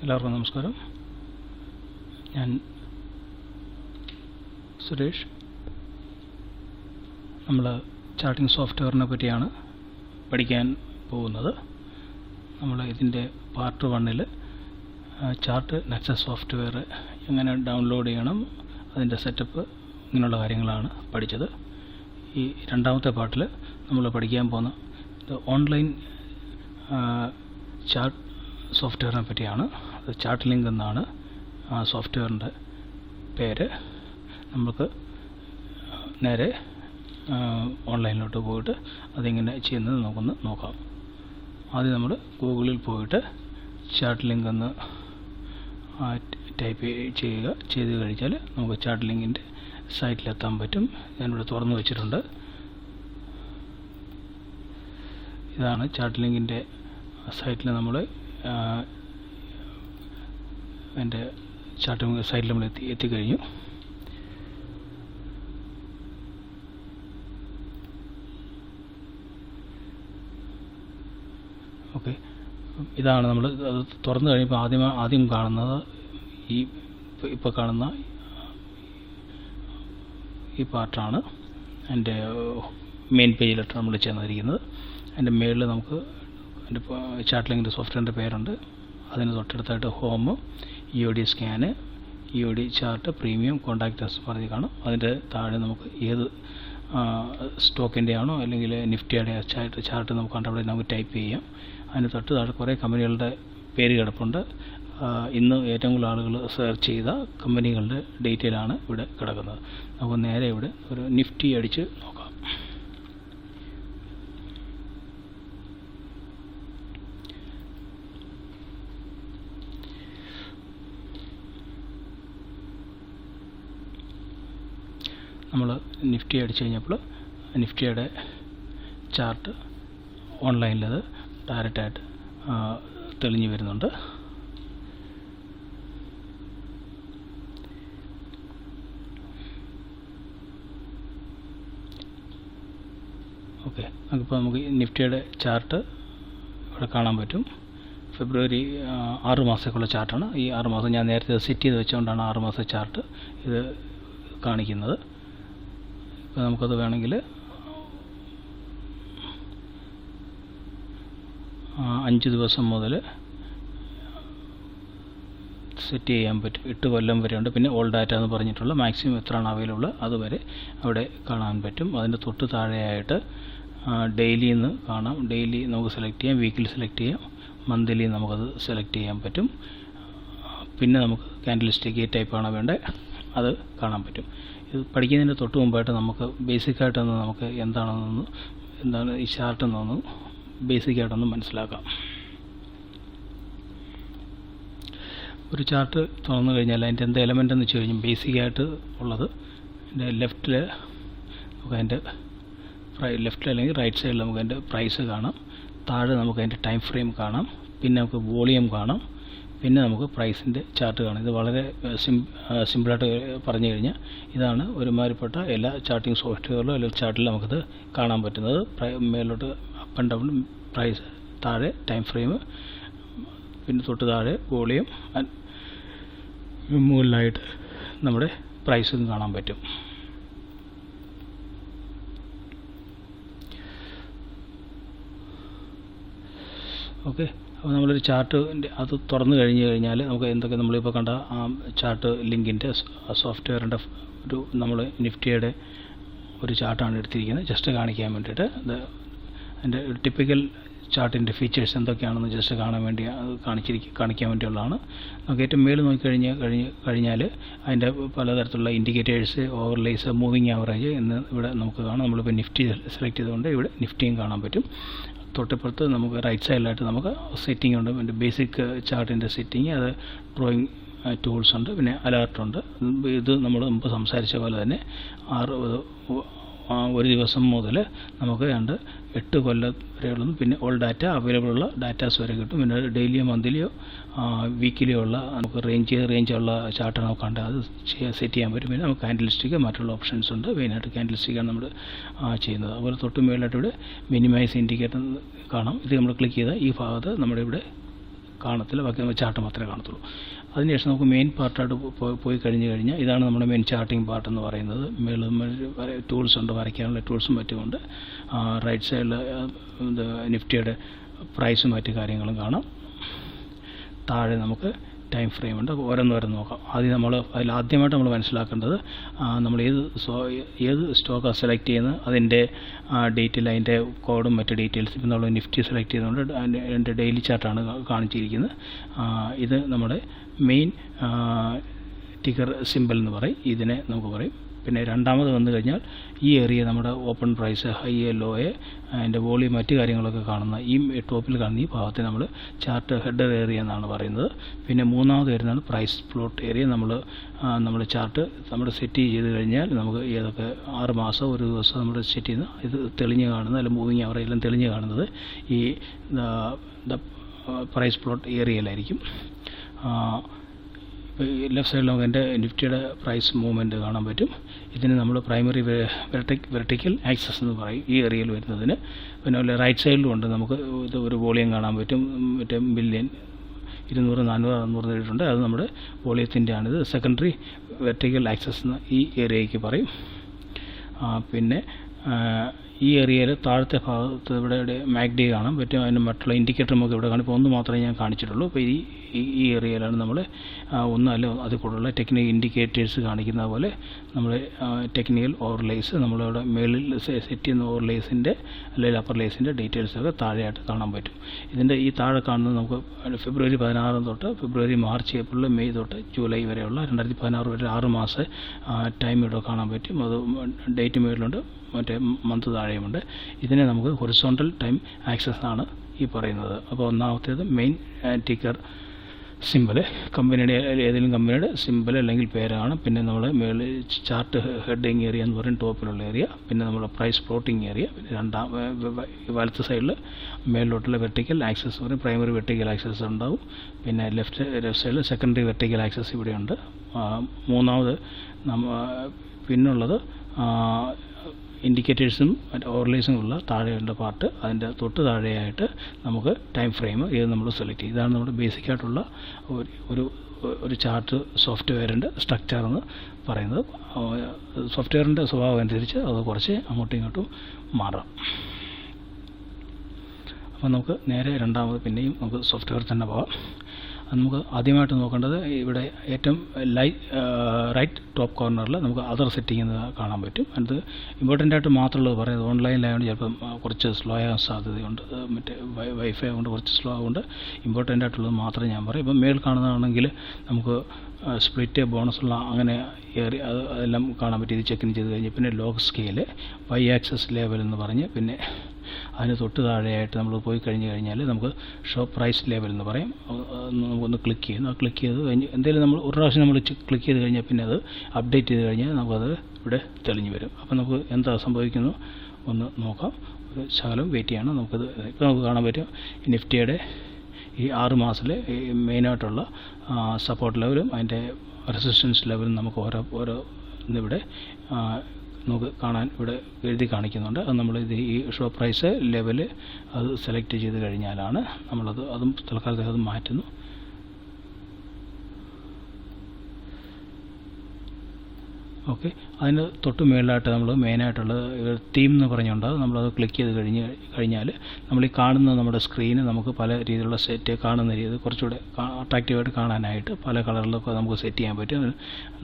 എല്ലാവർക്കും നമസ്കാരം. ഞാൻ സുരേഷ്. നമ്മൾ ചാർട്ടിംഗ് സോഫ്റ്റ്വെയറിനെ പറ്റിയാണ് പഠിക്കാൻ പോകുന്നത്. നമ്മൾ ഇതിൻ്റെ പാർട്ട് 1-ൽ ചാർട്ട് നെക്സസ് സോഫ്റ്റ്വെയർ എങ്ങനെ ഡൗൺലോഡ് ചെയ്യണം, അതിൻ്റെ സെറ്റപ്പ്, ഇങ്ങനെയുള്ള കാര്യങ്ങളാണ് പഠിച്ചത്. ഈ രണ്ടാമത്തെ പാർട്ടിൽ നമ്മൾ പഠിക്കാൻ പോകുന്ന ഓൺലൈൻ ചാർട്ട് സോഫ്റ്റ്വെയറിനെ പറ്റിയാണ്. അത് ചാർട്ട് ലിങ്ക് എന്നാണ് ആ സോഫ്റ്റ്വെയറിൻ്റെ പേര്. നമുക്ക് നേരെ ഓൺലൈനിലോട്ട് പോയിട്ട് അതെങ്ങനെ ചെയ്യുന്നത് നമുക്കൊന്ന് നോക്കാം. ആദ്യം നമ്മൾ ഗൂഗിളിൽ പോയിട്ട് ചാർട്ട് ലിങ്ക് എന്ന് ടൈപ്പ് ചെയ്ത് കഴിഞ്ഞാൽ നമുക്ക് ചാർട്ട് ലിങ്കിൻ്റെ സൈറ്റിലെത്താൻ പറ്റും. ഞാനിവിടെ തുറന്നു വെച്ചിട്ടുണ്ട്. ഇതാണ് ചാർട്ട് ലിങ്കിൻ്റെ സൈറ്റിൽ നമ്മൾ എൻ്റെ ചാർട്ട് സൈറ്റിൽ നമ്മൾ എത്തിക്കഴിഞ്ഞു. ഓക്കെ, ഇതാണ് നമ്മൾ അത് തുറന്നു കഴിയുമ്പോൾ ആദ്യം കാണുന്നത് ഇപ്പോൾ കാണുന്ന ഈ പാർട്ടാണ്. എൻ്റെ മെയിൻ പേജിലിട്ട് നമ്മൾ ചെന്നിരിക്കുന്നത്. അതിൻ്റെ മേളിൽ നമുക്ക് എൻ്റെ ചാർട്ട് ലിങ്കിൻ്റെ സോഫ്റ്റ്വെയറിൻ്റെ പേരുണ്ട്. അതിന് തൊട്ടടുത്തായിട്ട് home, EOD scan, EOD chart, premium, contacts പറഞ്ഞ് കാണും. അതിൻ്റെ താഴെ നമുക്ക് ഏത് സ്റ്റോക്കിൻ്റെ ആണോ അല്ലെങ്കിൽ നിഫ്റ്റിയുടെ ചാർട്ട് നമുക്ക് കണ്ടവിടെ നമുക്ക് ടൈപ്പ് ചെയ്യാം. അതിന് തൊട്ട് താഴെ കുറേ കമ്പനികളുടെ പേര് കിടപ്പുണ്ട്. ഇന്ന് ഏറ്റവും കൂടുതൽ ആളുകൾ സെർച്ച് ചെയ്ത കമ്പനികളുടെ ഡീറ്റെയിലാണ് ഇവിടെ കിടക്കുന്നത്. നമുക്ക് നേരെ ഇവിടെ ഒരു നിഫ്റ്റി അടിച്ച് നോക്കാം. നമ്മൾ നിഫ്റ്റി അടിച്ചു കഴിഞ്ഞപ്പോൾ നിഫ്റ്റിയുടെ ചാർട്ട് ഓൺലൈനിലത് ഡയറക്റ്റായിട്ട് തെളിഞ്ഞു വരുന്നുണ്ട്. ഓക്കെ, നമുക്കിപ്പോൾ നമുക്ക് നിഫ്റ്റിയുടെ ചാർട്ട് ഇവിടെ കാണാൻ പറ്റും. ഫെബ്രുവരി 6 മാസത്തേക്കുള്ള ചാർട്ടാണ്. ഈ 6 മാസം ഞാൻ നേരത്തെ സെറ്റ് ചെയ്ത് വെച്ചുകൊണ്ടാണ് 6 മാസത്തെ ചാർട്ട് ഇത് കാണിക്കുന്നത്. ഇപ്പോൾ നമുക്കത് വേണമെങ്കിൽ 5 ദിവസം മുതൽ സെറ്റ് ചെയ്യാൻ പറ്റും. 8 കൊല്ലം വരെ ഉണ്ട്. പിന്നെ ഓൾ ഡാറ്റ എന്ന് പറഞ്ഞിട്ടുള്ള മാക്സിമം എത്രയാണ് അവൈലബിൾ അതുവരെ അവിടെ കാണാൻ പറ്റും. അതിൻ്റെ തൊട്ട് താഴെയായിട്ട് ഡെയിലി എന്ന് കാണാം. ഡെയിലി നമുക്ക് സെലക്ട് ചെയ്യാം, വീക്കിലി സെലക്ട് ചെയ്യാം, മന്ത്ലി നമുക്കത് സെലക്ട് ചെയ്യാൻ പറ്റും. പിന്നെ നമുക്ക് ക്യാൻഡിൽസ്റ്റിക് ഈ ടൈപ്പാണ് വേണ്ടത്, അത് കാണാൻ പറ്റും. ഇത് പഠിക്കുന്നതിന് തൊട്ട് മുമ്പായിട്ട് നമുക്ക് ബേസിക്കായിട്ടൊന്ന് നമുക്ക് എന്താണ് ഈ ചാർട്ട് എന്നൊന്ന് ബേസിക്കായിട്ടൊന്ന് മനസ്സിലാക്കാം. ഒരു ചാർട്ട് തുറന്നു കഴിഞ്ഞാൽ അതിൻ്റെ എന്ത് എലമെൻ്റ് എന്ന് വെച്ച് കഴിഞ്ഞാൽ ബേസിക്കായിട്ട് ഉള്ളത് അതിൻ്റെ ലെഫ്റ്റിൽ നമുക്ക് അതിൻ്റെ ലെഫ്റ്റിൽ അല്ലെങ്കിൽ റൈറ്റ് സൈഡിൽ നമുക്ക് അതിൻ്റെ പ്രൈസ് കാണാം. താഴെ നമുക്ക് അതിൻ്റെ ടൈം ഫ്രെയിം കാണാം. പിന്നെ നമുക്ക് വോളിയം കാണാം. പിന്നെ നമുക്ക് പ്രൈസിൻ്റെ ചാർട്ട് കാണാം. ഇത് വളരെ സിമ്പിളായിട്ട് പറഞ്ഞു കഴിഞ്ഞാൽ ഇതാണ് ഒരുമാതിരിപ്പെട്ട എല്ലാ ചാർട്ടിംഗ് സോഫ്റ്റ്വെയറിലും അല്ലെങ്കിൽ ചാർട്ടിലും നമുക്കിത് കാണാൻ പറ്റുന്നത്. മേലോട്ട് അപ്പ് ആൻഡ് ഡൗൺ പ്രൈസ്, താഴെ ടൈം ഫ്രെയിം, പിന്നെ തൊട്ട് താഴെ വോളിയം, മുകളിലായിട്ട് നമ്മുടെ പ്രൈസും കാണാൻ പറ്റും. ഓക്കെ, അപ്പോൾ നമ്മളൊരു ചാർട്ട് അത് തുറന്നു കഴിഞ്ഞാൽ നമുക്ക് എന്തൊക്കെ നമ്മളിപ്പോൾ കണ്ട ആ ചാർട്ട് ലിങ്കിൻ്റെ സോഫ്റ്റ്വെയറിൻ്റെ നമ്മൾ നിഫ്റ്റിയുടെ ഒരു ചാർട്ടാണ് എടുത്തിരിക്കുന്നത്. ജസ്റ്റ് കാണിക്കാൻ വേണ്ടിയിട്ട് അതിൻ്റെ ടിപ്പിക്കൽ ചാർട്ടിൻ്റെ ഫീച്ചേഴ്സ് എന്തൊക്കെയാണെന്ന് ജസ്റ്റ് കാണാൻ വേണ്ടി കാണിക്കാൻ വേണ്ടിയുള്ളതാണ്. നമുക്ക് ഏറ്റവും മേളിൽ നോക്കിക്കഴിഞ്ഞാൽ അതിൻ്റെ പലതരത്തിലുള്ള ഇൻഡിക്കേറ്റേഴ്സ്, ഓവർലേസ്, മൂവിങ് ആവറേജ് എന്ന് ഇവിടെ നമുക്ക് കാണാം. നമ്മളിപ്പോൾ നിഫ്റ്റി സെലക്ട് ചെയ്തുകൊണ്ട് ഇവിടെ നിഫ്റ്റിയും കാണാൻ പറ്റും. തൊട്ടിപ്പുറത്ത് നമുക്ക് റൈറ്റ് സൈഡിലായിട്ട് നമുക്ക് സെറ്റിംഗ് ഉണ്ട്. എൻ്റെ ബേസിക് ചാർട്ടിൻ്റെ സെറ്റിംഗ്, അത് ഡ്രോയിങ് ടൂൾസ് ഉണ്ട്, പിന്നെ അലേർട്ടുണ്ട്. ഇത് നമ്മൾ മുമ്പ് സംസാരിച്ച പോലെ തന്നെ ഒരു ദിവസം മുതൽ നമുക്ക് 8 കൊല്ലം വരെയുള്ളതും പിന്നെ ഓൾ ഡാറ്റ അവൈലബിൾ ഉള്ള ഡാറ്റാസ് വരെ കിട്ടും. പിന്നെ ഡെയിലിയോ മന്ത്ലിയോ വീക്കിലിയോ ഉള്ള നമുക്ക് റേഞ്ചുള്ള ചാർട്ടാണ് നമുക്ക് കണ്ടത്, അത് സെറ്റ് ചെയ്യാൻ പറ്റും. പിന്നെ നമുക്ക് ക്യാൻഡിൽസ്റ്റിക്ക് മറ്റുള്ള ഓപ്ഷൻസ് ഉണ്ട്. മെയിനായിട്ട് ക്യാൻഡിൽസ്റ്റിക്കാണ് നമ്മൾ ചെയ്യുന്നത്. അതുപോലെ തൊട്ട് മേളിലായിട്ട് ഇവിടെ മിനിമൈസ് ഇൻഡിക്കേറ്റർ കാണാം. ഇത് നമ്മൾ ക്ലിക്ക് ചെയ്താൽ ഈ ഭാഗത്ത് നമ്മുടെ ഇവിടെ കാണത്തില്ല, ബാക്കി നമുക്ക് ചാർട്ട് മാത്രമേ കാണത്തുള്ളൂ. അതിനുശേഷം നമുക്ക് മെയിൻ പാർട്ടായിട്ട് പോയി കഴിഞ്ഞാൽ ഇതാണ് നമ്മുടെ മെയിൻ ചാർട്ടിംഗ് പാർട്ട് എന്ന് പറയുന്നത്. മേളിൽ ടൂൾസ് ഉണ്ട്, വരയ്ക്കാനുള്ള ടൂൾസും മറ്റുമുണ്ട്. റൈറ്റ് സൈഡിൽ നിഫ്റ്റിയുടെ പ്രൈസും മറ്റു കാര്യങ്ങളും കാണാം. താഴെ നമുക്ക് ടൈം ഫ്രെയിം ഉണ്ട്. ഓരോന്നോരോന്ന് നോക്കാം. ആദ്യമായിട്ട് നമ്മൾ മനസ്സിലാക്കേണ്ടത് നമ്മൾ ഏത് സ്റ്റോക്കാണ് സെലക്ട് ചെയ്യുന്നത്, അതിൻ്റെ ഡീറ്റെയിൽ, അതിൻ്റെ കോഡും മറ്റ് ഡീറ്റെയിൽസ്. ഇപ്പം നമ്മൾ നിഫ്റ്റി സെലക്ട് ചെയ്തുകൊണ്ട് അതിൻ്റെ ഡെയിലി ചാർട്ടാണ് കാണിച്ചിരിക്കുന്നത്. ഇത് നമ്മുടെ മെയിൻ ടിക്കർ സിമ്പിൾ എന്ന് പറയും, ഇതിനെ നമുക്ക് പറയും. പിന്നെ രണ്ടാമത് വന്നു കഴിഞ്ഞാൽ ഈ ഏരിയ നമ്മുടെ ഓപ്പൺ പ്രൈസ്, ഹൈ ലോയെ, അതിൻ്റെ വോളിയം, മറ്റ് കാര്യങ്ങളൊക്കെ കാണുന്ന ഈ ടോപ്പിൽ കാണുന്ന ഈ ഭാഗത്തെ നമ്മൾ ചാർട്ട് ഹെഡർ ഏരിയ എന്നാണ് പറയുന്നത്. പിന്നെ മൂന്നാമത് വരുന്നതാണ് പ്രൈസ് പ്ലോട്ട് ഏരിയ. നമ്മൾ ചാർട്ട് നമ്മൾ സെറ്റ് ചെയ്ത് കഴിഞ്ഞാൽ നമുക്ക് ഏതൊക്കെ 6 മാസം, ഒരു ദിവസം നമ്മൾ സെറ്റ് ചെയ്യുന്ന ഇത് തെളിഞ്ഞ് കാണുന്നത്, അല്ലെങ്കിൽ മൂവിങ് അവർ എല്ലാം തെളിഞ്ഞ് കാണുന്നത് ഈ പ്രൈസ് പ്ലോട്ട് ഏരിയയിലായിരിക്കും. ലെഫ്റ്റ് സൈഡിൽ നമുക്ക് എൻ്റെ നിഫ്റ്റിയുടെ പ്രൈസ് മൂവ്മെൻറ്റ് കാണാൻ പറ്റും. ഇതിന് നമ്മൾ പ്രൈമറി വെർട്ടിക്കൽ ആക്സസ് എന്ന് പറയും ഈ ഏരിയയിൽ വരുന്നതിന്. പിന്നെ റൈറ്റ് സൈഡിലും ഉണ്ട്, നമുക്ക് ഇത് ഒരു വോളിയം കാണാൻ പറ്റും. മറ്റേ ബില്യൺ 200, 400, 600 നേടിയിട്ടുണ്ട്. അത് നമ്മുടെ വോളിയത്തിൻ്റെ ആണിത്. സെക്കൻഡറി വെർട്ടിക്കൽ ആക്സസ് എന്ന് ഈ ഏരിയയ്ക്ക് പറയും. പിന്നെ ഈ ഏരിയയിൽ താഴത്തെ ഭാഗത്ത് ഇവിടെ മാഗ്ഡി കാണാൻ പറ്റും. അതിന് മറ്റുള്ള ഇൻഡിക്കേറ്റർ നമുക്ക് ഇവിടെ കാണും. ഇപ്പോൾ ഒന്ന് മാത്രമേ ഞാൻ കാണിച്ചിട്ടുള്ളൂ. അപ്പോൾ ഈ ഏരിയയിലാണ് നമ്മൾ ഒന്നല്ല അതിൽ കൂടുതലുള്ള ടെക്നിക്കൽ ഇൻഡിക്കേറ്റേഴ്സ് കാണിക്കുന്ന പോലെ നമ്മൾ ടെക്നിക്കൽ ഓവർലേസ്, നമ്മളിവിടെ മേളിൽ സെറ്റ് ചെയ്യുന്ന ഓവർലേസിൻ്റെ അല്ലെങ്കിൽ അപ്പർ ലേസിൻ്റെ ഡീറ്റെയിൽസൊക്കെ താഴെയായിട്ട് കാണാൻ പറ്റും. ഇതിൻ്റെ ഈ താഴെ കാണുന്നത് നമുക്ക് ഫെബ്രുവരി 16 തൊട്ട് ഫെബ്രുവരി, മാർച്ച്, ഏപ്രിൽ, മെയ് തൊട്ട് ജൂലൈ വരെയുള്ള 2016 വരെ 6 മാസം ടൈം ഇവിടെ കാണാൻ പറ്റും. അത് ഡേറ്റ് മേളിലുണ്ട്, മറ്റേ മന്ത് താഴെയുമുണ്ട്. ഇതിനെ നമുക്ക് ഹൊറിസോണ്ടൽ ടൈം ആക്സസ് ആണ് ഈ പറയുന്നത്. അപ്പോൾ ഒന്നാമത്തേത് മെയിൻ ടിക്കർ സിമ്പിൾ, കമ്പനിയുടെ ഏതെങ്കിലും കമ്പനിയുടെ സിമ്പിൾ അല്ലെങ്കിൽ പേരാണ്. പിന്നെ നമ്മൾ മേളിൽ ചാർട്ട് ഹെഡിങ് ഏരിയ എന്ന് പറയും, ടോപ്പിലുള്ള ഏരിയ. പിന്നെ നമ്മൾ പ്രൈസ് പ്ലോട്ടിംഗ് ഏരിയ. പിന്നെ വലത്ത് സൈഡിൽ മേളിലോട്ടുള്ള വെർട്ടിക്കൽ ആക്സസ് പറയും, പ്രൈമറി വെർട്ടിക്കൽ ആക്സസ് ഉണ്ടാവും. പിന്നെ ലെഫ്റ്റ് സൈഡിൽ സെക്കൻഡറി വെർട്ടിക്കൽ ആക്സസ് ഇവിടെയുണ്ട്. മൂന്നാമത് പിന്നുള്ളത് ഇൻഡിക്കേറ്റേഴ്സും ഓവർലേസും ഉള്ള താഴെയുള്ള പാർട്ട്. അതിൻ്റെ തൊട്ട് താഴെയായിട്ട് നമുക്ക് ടൈം ഫ്രെയിം ഇത് നമ്മൾ സെലക്ട് ചെയ്യും. ഇതാണ് നമ്മുടെ ബേസിക്കായിട്ടുള്ള ഒരു ചാർട്ട് സോഫ്റ്റ്വെയറിൻ്റെ സ്ട്രക്ചർ എന്ന് പറയുന്നത്. സോഫ്റ്റ്വെയറിൻ്റെ സ്വഭാവം അനുസരിച്ച് അത് കുറച്ച് അങ്ങോട്ടും ഇങ്ങോട്ടും മാറാം. അപ്പോൾ നമുക്ക് നേരെ രണ്ടാമത് പിന്നെയും നമുക്ക് സോഫ്റ്റ്വെയർ തന്നെ പോകാം. അത് നമുക്ക് ആദ്യമായിട്ട് നോക്കേണ്ടത് ഇവിടെ ഏറ്റവും റൈറ്റ് ടോപ്പ് കോർണറിൽ നമുക്ക് അതർ സെറ്റിംഗ് എന്ന് കാണാൻ പറ്റും. അത് ഇമ്പോർട്ടൻ്റ് ആയിട്ട് മാത്രമുള്ളത് പറയുന്നത് ഓൺലൈനിലായതുകൊണ്ട് ചിലപ്പം കുറച്ച് സ്ലോ ആകാൻ സാധ്യതയുണ്ട്. മറ്റേ വൈഫൈ കൊണ്ട് കുറച്ച് സ്ലോ ആയതുകൊണ്ട് ഇമ്പോർട്ടൻ്റ് ആയിട്ടുള്ളത് മാത്രമേ ഞാൻ പറയും. ഇപ്പം മേൽ കാണുന്നതാണെങ്കിൽ നമുക്ക് സ്പ്ലിറ്റ്, ബോണസുള്ള അങ്ങനെ അതെല്ലാം കാണാൻ പറ്റും. ഇത് ചെക്ക് ചെയ്ത് കഴിഞ്ഞ് പിന്നെ log scale, Y axis level എന്ന് പറഞ്ഞ് പിന്നെ അതിന് തൊട്ട് താഴെയായിട്ട് നമ്മൾ പോയി കഴിഞ്ഞാൽ നമുക്ക് ഷോ പ്രൈസ് ലെവൽ എന്ന് പറയും. നമുക്കൊന്ന് ക്ലിക്ക് ചെയ്യുന്നു. ക്ലിക്ക് ചെയ്ത് കഴിഞ്ഞ് എന്തെങ്കിലും നമ്മൾ ഒരു പ്രാവശ്യം നമ്മൾ ക്ലിക്ക് ചെയ്ത് കഴിഞ്ഞാൽ പിന്നെ അത് അപ്ഡേറ്റ് ചെയ്ത് കഴിഞ്ഞാൽ നമുക്കത് ഇവിടെ തെളിഞ്ഞ് വരും. അപ്പോൾ നമുക്ക് എന്താ സംഭവിക്കുന്നു ഒന്ന് നോക്കാം. ഒരു ശകലം വെയിറ്റ് ചെയ്യണം. നമുക്കത് ഇപ്പോൾ നമുക്ക് കാണാൻ പറ്റും നിഫ്റ്റിയുടെ ഈ 6 മാസത്തിലെ മെയിനായിട്ടുള്ള സപ്പോർട്ട് ലെവലും അതിൻ്റെ റെസിസ്റ്റൻസ് ലെവലും നമുക്ക് ഓരോ ഇന്നിവിടെ നമുക്ക് കാണാൻ ഇവിടെ എഴുതി കാണിക്കുന്നുണ്ട്. അത് നമ്മൾ ഈ ഷോ പ്രൈസ് ലെവല് അത് സെലക്ട് ചെയ്ത് കഴിഞ്ഞാലാണ് അതും തൽക്കാലത്തേക്ക് അത് മാറ്റുന്നു. ഓക്കെ, അതിന് തൊട്ട് മുകളിലായിട്ട് നമ്മൾ മെയിനായിട്ടുള്ളത് തീം എന്ന് പറഞ്ഞുകൊണ്ട് നമ്മളത് ക്ലിക്ക് ചെയ്ത് കഴിഞ്ഞാൽ നമ്മൾ ഈ കാണുന്ന നമ്മുടെ സ്ക്രീന് നമുക്ക് പല രീതിയിലുള്ള സെറ്റ് കാണുന്ന രീതി കുറച്ചുകൂടെ അട്രാക്റ്റീവായിട്ട് കാണാനായിട്ട് പല കളറിലൊക്കെ നമുക്ക് സെറ്റ് ചെയ്യാൻ പറ്റും.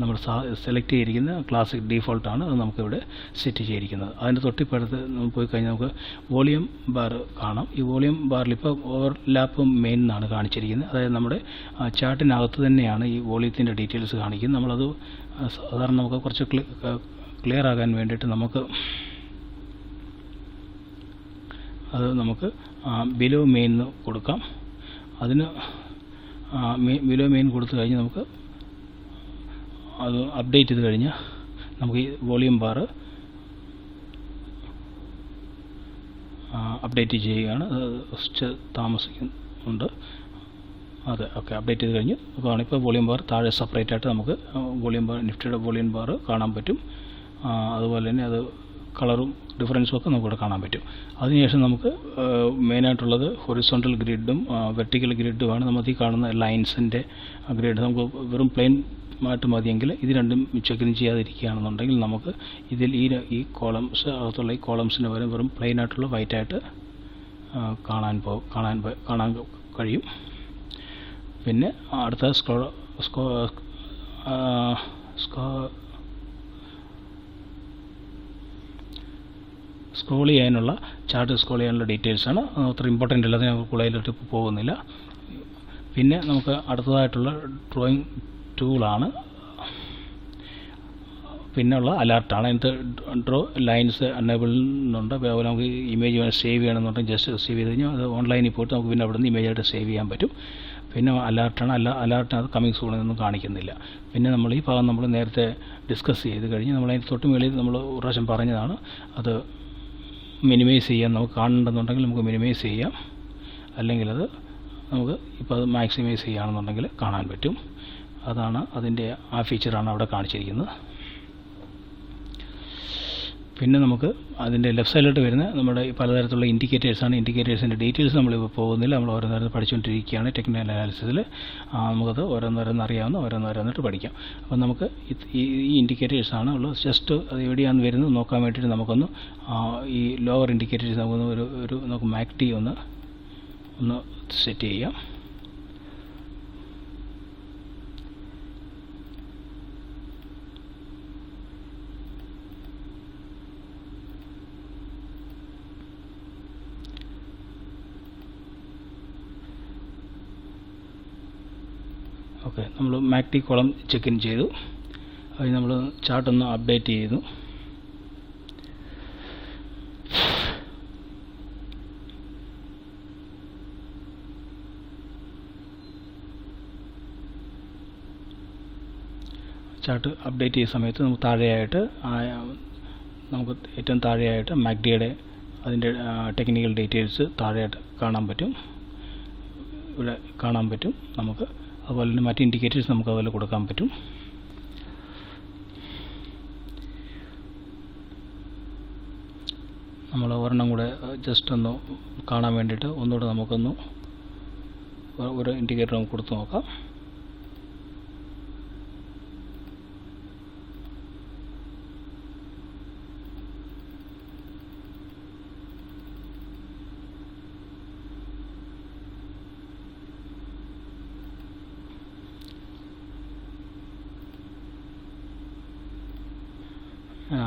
നമ്മൾ സെലക്ട് ചെയ്തിരിക്കുന്ന ക്ലാസിക് ഡീഫോൾട്ടാണ് അത് നമുക്കിവിടെ സെറ്റ് ചെയ്തിരിക്കുന്നത്. അതിൻ്റെ തൊട്ടിപ്പടുത്ത് നമ്മൾ പോയി കഴിഞ്ഞാൽ നമുക്ക് വോളിയം ബാർ കാണാം. ഈ വോളിയം ബാറിൽ ഇപ്പോൾ ഓവർലാപ്പ് മെയിൻ എന്നാണ് കാണിച്ചിരിക്കുന്നത്. അതായത് നമ്മുടെ ചാർട്ടിനകത്ത് തന്നെയാണ് ഈ വോളിയത്തിൻ്റെ ഡീറ്റെയിൽസ് കാണിക്കുന്നത്. നമ്മളത് സാധാരണ നമുക്ക് കുറച്ച് ക്ലിയർ ആകാൻ വേണ്ടിയിട്ട് നമുക്ക് ബിലോ മെയിൻ കൊടുക്കാം. അതിന് ബിലോ മെയിൻ കൊടുത്തു കഴിഞ്ഞാൽ നമുക്ക് അത് അപ്ഡേറ്റ് ചെയ്ത് കഴിഞ്ഞാൽ നമുക്ക് ഈ വോളിയം ബാർ അപ്ഡേറ്റ് ചെയ്യുകയാണ്. താമസിക്കുന്നുണ്ട്. അതെ, ഓക്കെ, അപ്ഡേറ്റ് ചെയ്ത് കഴിഞ്ഞ് നോക്കുകയാണ്. ഇപ്പോൾ വോളിയം ബാർ താഴെ സെപ്പറേറ്റ് ആയിട്ട് നമുക്ക് വോളിയം ബാർ നിഫ്റ്റിയുടെ വോളിയം ബാർ കാണാൻ പറ്റും. അതുപോലെ തന്നെ അത് കളറും ഡിഫറൻസും ഒക്കെ നമുക്കിവിടെ കാണാൻ പറ്റും. അതിനുശേഷം നമുക്ക് മെയിനായിട്ടുള്ളത് ഹൊറിസോണ്ടൽ ഗ്രിഡും വെർട്ടിക്കൽ ഗ്രിഡുമാണ്. നമുക്ക് ഈ കാണുന്ന ലൈൻസിൻ്റെ ഗ്രിഡ് നമുക്ക് വെറും പ്ലെയിൻ ആയിട്ട് മതിയെങ്കിൽ ഇത് രണ്ടും ചെക്കിൻ ചെയ്യാതിരിക്കുകയാണെന്നുണ്ടെങ്കിൽ നമുക്ക് ഇതിൽ ഈ കോളംസ് അകത്തുള്ള ഈ കോളംസിന് പകരം വെറും പ്ലെയിൻ ആയിട്ടുള്ള വൈറ്റ് ആയിട്ട് കാണാൻ കഴിയും. പിന്നെ അടുത്ത സ്ക്രോൾ ചെയ്യാനുള്ള ചാർട്ട് സ്ക്രോൾ ചെയ്യാനുള്ള ഡീറ്റെയിൽസാണ്. അത്ര ഇമ്പോർട്ടൻ്റ് അല്ല, അത് ഞാൻ കൂടുതലായിട്ട് പോകുന്നില്ല. പിന്നെ നമുക്ക് അടുത്തതായിട്ടുള്ള ഡ്രോയിങ് ടൂളാണ്, പിന്നെ ഉള്ള അലർട്ടാണ്. അതിനകത്ത് ഡ്രോ ലൈൻസ് അനേബിൾ എന്നുണ്ട്. അതുപോലെ നമുക്ക് ഇമേജ് സേവ് ചെയ്യണമെന്നുണ്ടെങ്കിൽ ജസ്റ്റ് സേവ് ചെയ്ത് കഴിഞ്ഞാൽ അത് ഓൺലൈനിൽ പോയിട്ട് നമുക്ക് പിന്നെ അവിടെ നിന്ന് ഇമേജായിട്ട് സേവ് ചെയ്യാൻ പറ്റും. പിന്നെ അലർട്ടാണ്. അലർട്ടിനകത്ത് കമ്മിങ് സൂണൊന്നും കാണിക്കുന്നില്ല. പിന്നെ നമ്മൾ ഈ ഭാഗം നമ്മൾ നേരത്തെ ഡിസ്കസ് ചെയ്ത് കഴിഞ്ഞ് നമ്മളതിന് തൊട്ട് മുകളിൽ നമ്മൾ ഒരു പ്രാവശ്യം പറഞ്ഞതാണ്, അത് മിനിമൈസ് ചെയ്യാൻ നമുക്ക് കാണുന്നുണ്ടെന്നുണ്ടെങ്കിൽ നമുക്ക് മിനിമൈസ് ചെയ്യാം, അല്ലെങ്കിൽ അത് നമുക്ക് ഇപ്പോൾ അത് മാക്സിമൈസ് ചെയ്യുകയാണെന്നുണ്ടെങ്കിൽ കാണാൻ പറ്റും. അതാണ് അതിൻ്റെ ആ ഫീച്ചറാണ് അവിടെ കാണിച്ചിരിക്കുന്നത്. പിന്നെ നമുക്ക് അതിൻ്റെ ലെഫ്റ്റ് സൈഡിലോട്ട് വരുന്ന നമ്മുടെ പലതരത്തിലുള്ള ഇൻഡിക്കേറ്റേഴ്സാണ്. ഇൻഡിക്കേറ്റേഴ്സിൻ്റെ ഡീറ്റെയിൽസ് നമ്മളിപ്പോൾ പോകുന്നില്ല, നമ്മൾ ഓരോന്നോരോന്ന് പഠിച്ചുകൊണ്ടിരിക്കുകയാണ് ടെക്നിക്കൽ അനാലിസിസിൽ. നമുക്കത് ഓരോന്നോരോന്ന് അറിയാവുന്ന ഓരോന്നോരോന്നിട്ട് പഠിക്കാം. അപ്പം നമുക്ക് ഈ ഇൻഡിക്കേറ്റേഴ്സാണ് ഉള്ളത്. ജസ്റ്റ് അത് എവിടെയാണ് വരുന്നത് നോക്കാൻ വേണ്ടിയിട്ട് നമുക്കൊന്ന് ഈ ലോവർ ഇൻഡിക്കേറ്റേഴ്സ് നമുക്ക് മാക്ടി ഒന്ന് സെറ്റ് ചെയ്യാം. ഓക്കെ, നമ്മൾ മാക്ടി കോളം ചെക്ക് ഇൻ ചെയ്തു. അത് നമ്മൾ ചാർട്ടൊന്ന് അപ്ഡേറ്റ് ചെയ്തു. ചാർട്ട് അപ്ഡേറ്റ് ചെയ്യുന്ന സമയത്ത് നമുക്ക് താഴെയായിട്ട് നമുക്ക് ഏറ്റവും താഴെയായിട്ട് മാക്ഡിയുടെ അതിൻ്റെ ടെക്നിക്കൽ ഡീറ്റെയിൽസ് താഴെയായിട്ട് കാണാൻ പറ്റും, ഇവിടെ കാണാൻ പറ്റും നമുക്ക്. അതുപോലെ തന്നെ മറ്റ് ഇൻഡിക്കേറ്റേഴ്സ് നമുക്ക് അതുപോലെ കൊടുക്കാൻ പറ്റും. നമ്മൾ ഒരെണ്ണം കൂടെ ജസ്റ്റ് ഒന്ന് കാണാൻ വേണ്ടിയിട്ട് ഒന്നുകൂടെ നമുക്കൊന്ന് ഒരു ഇൻഡിക്കേറ്റർ നമുക്ക് കൊടുത്ത് നോക്കാം.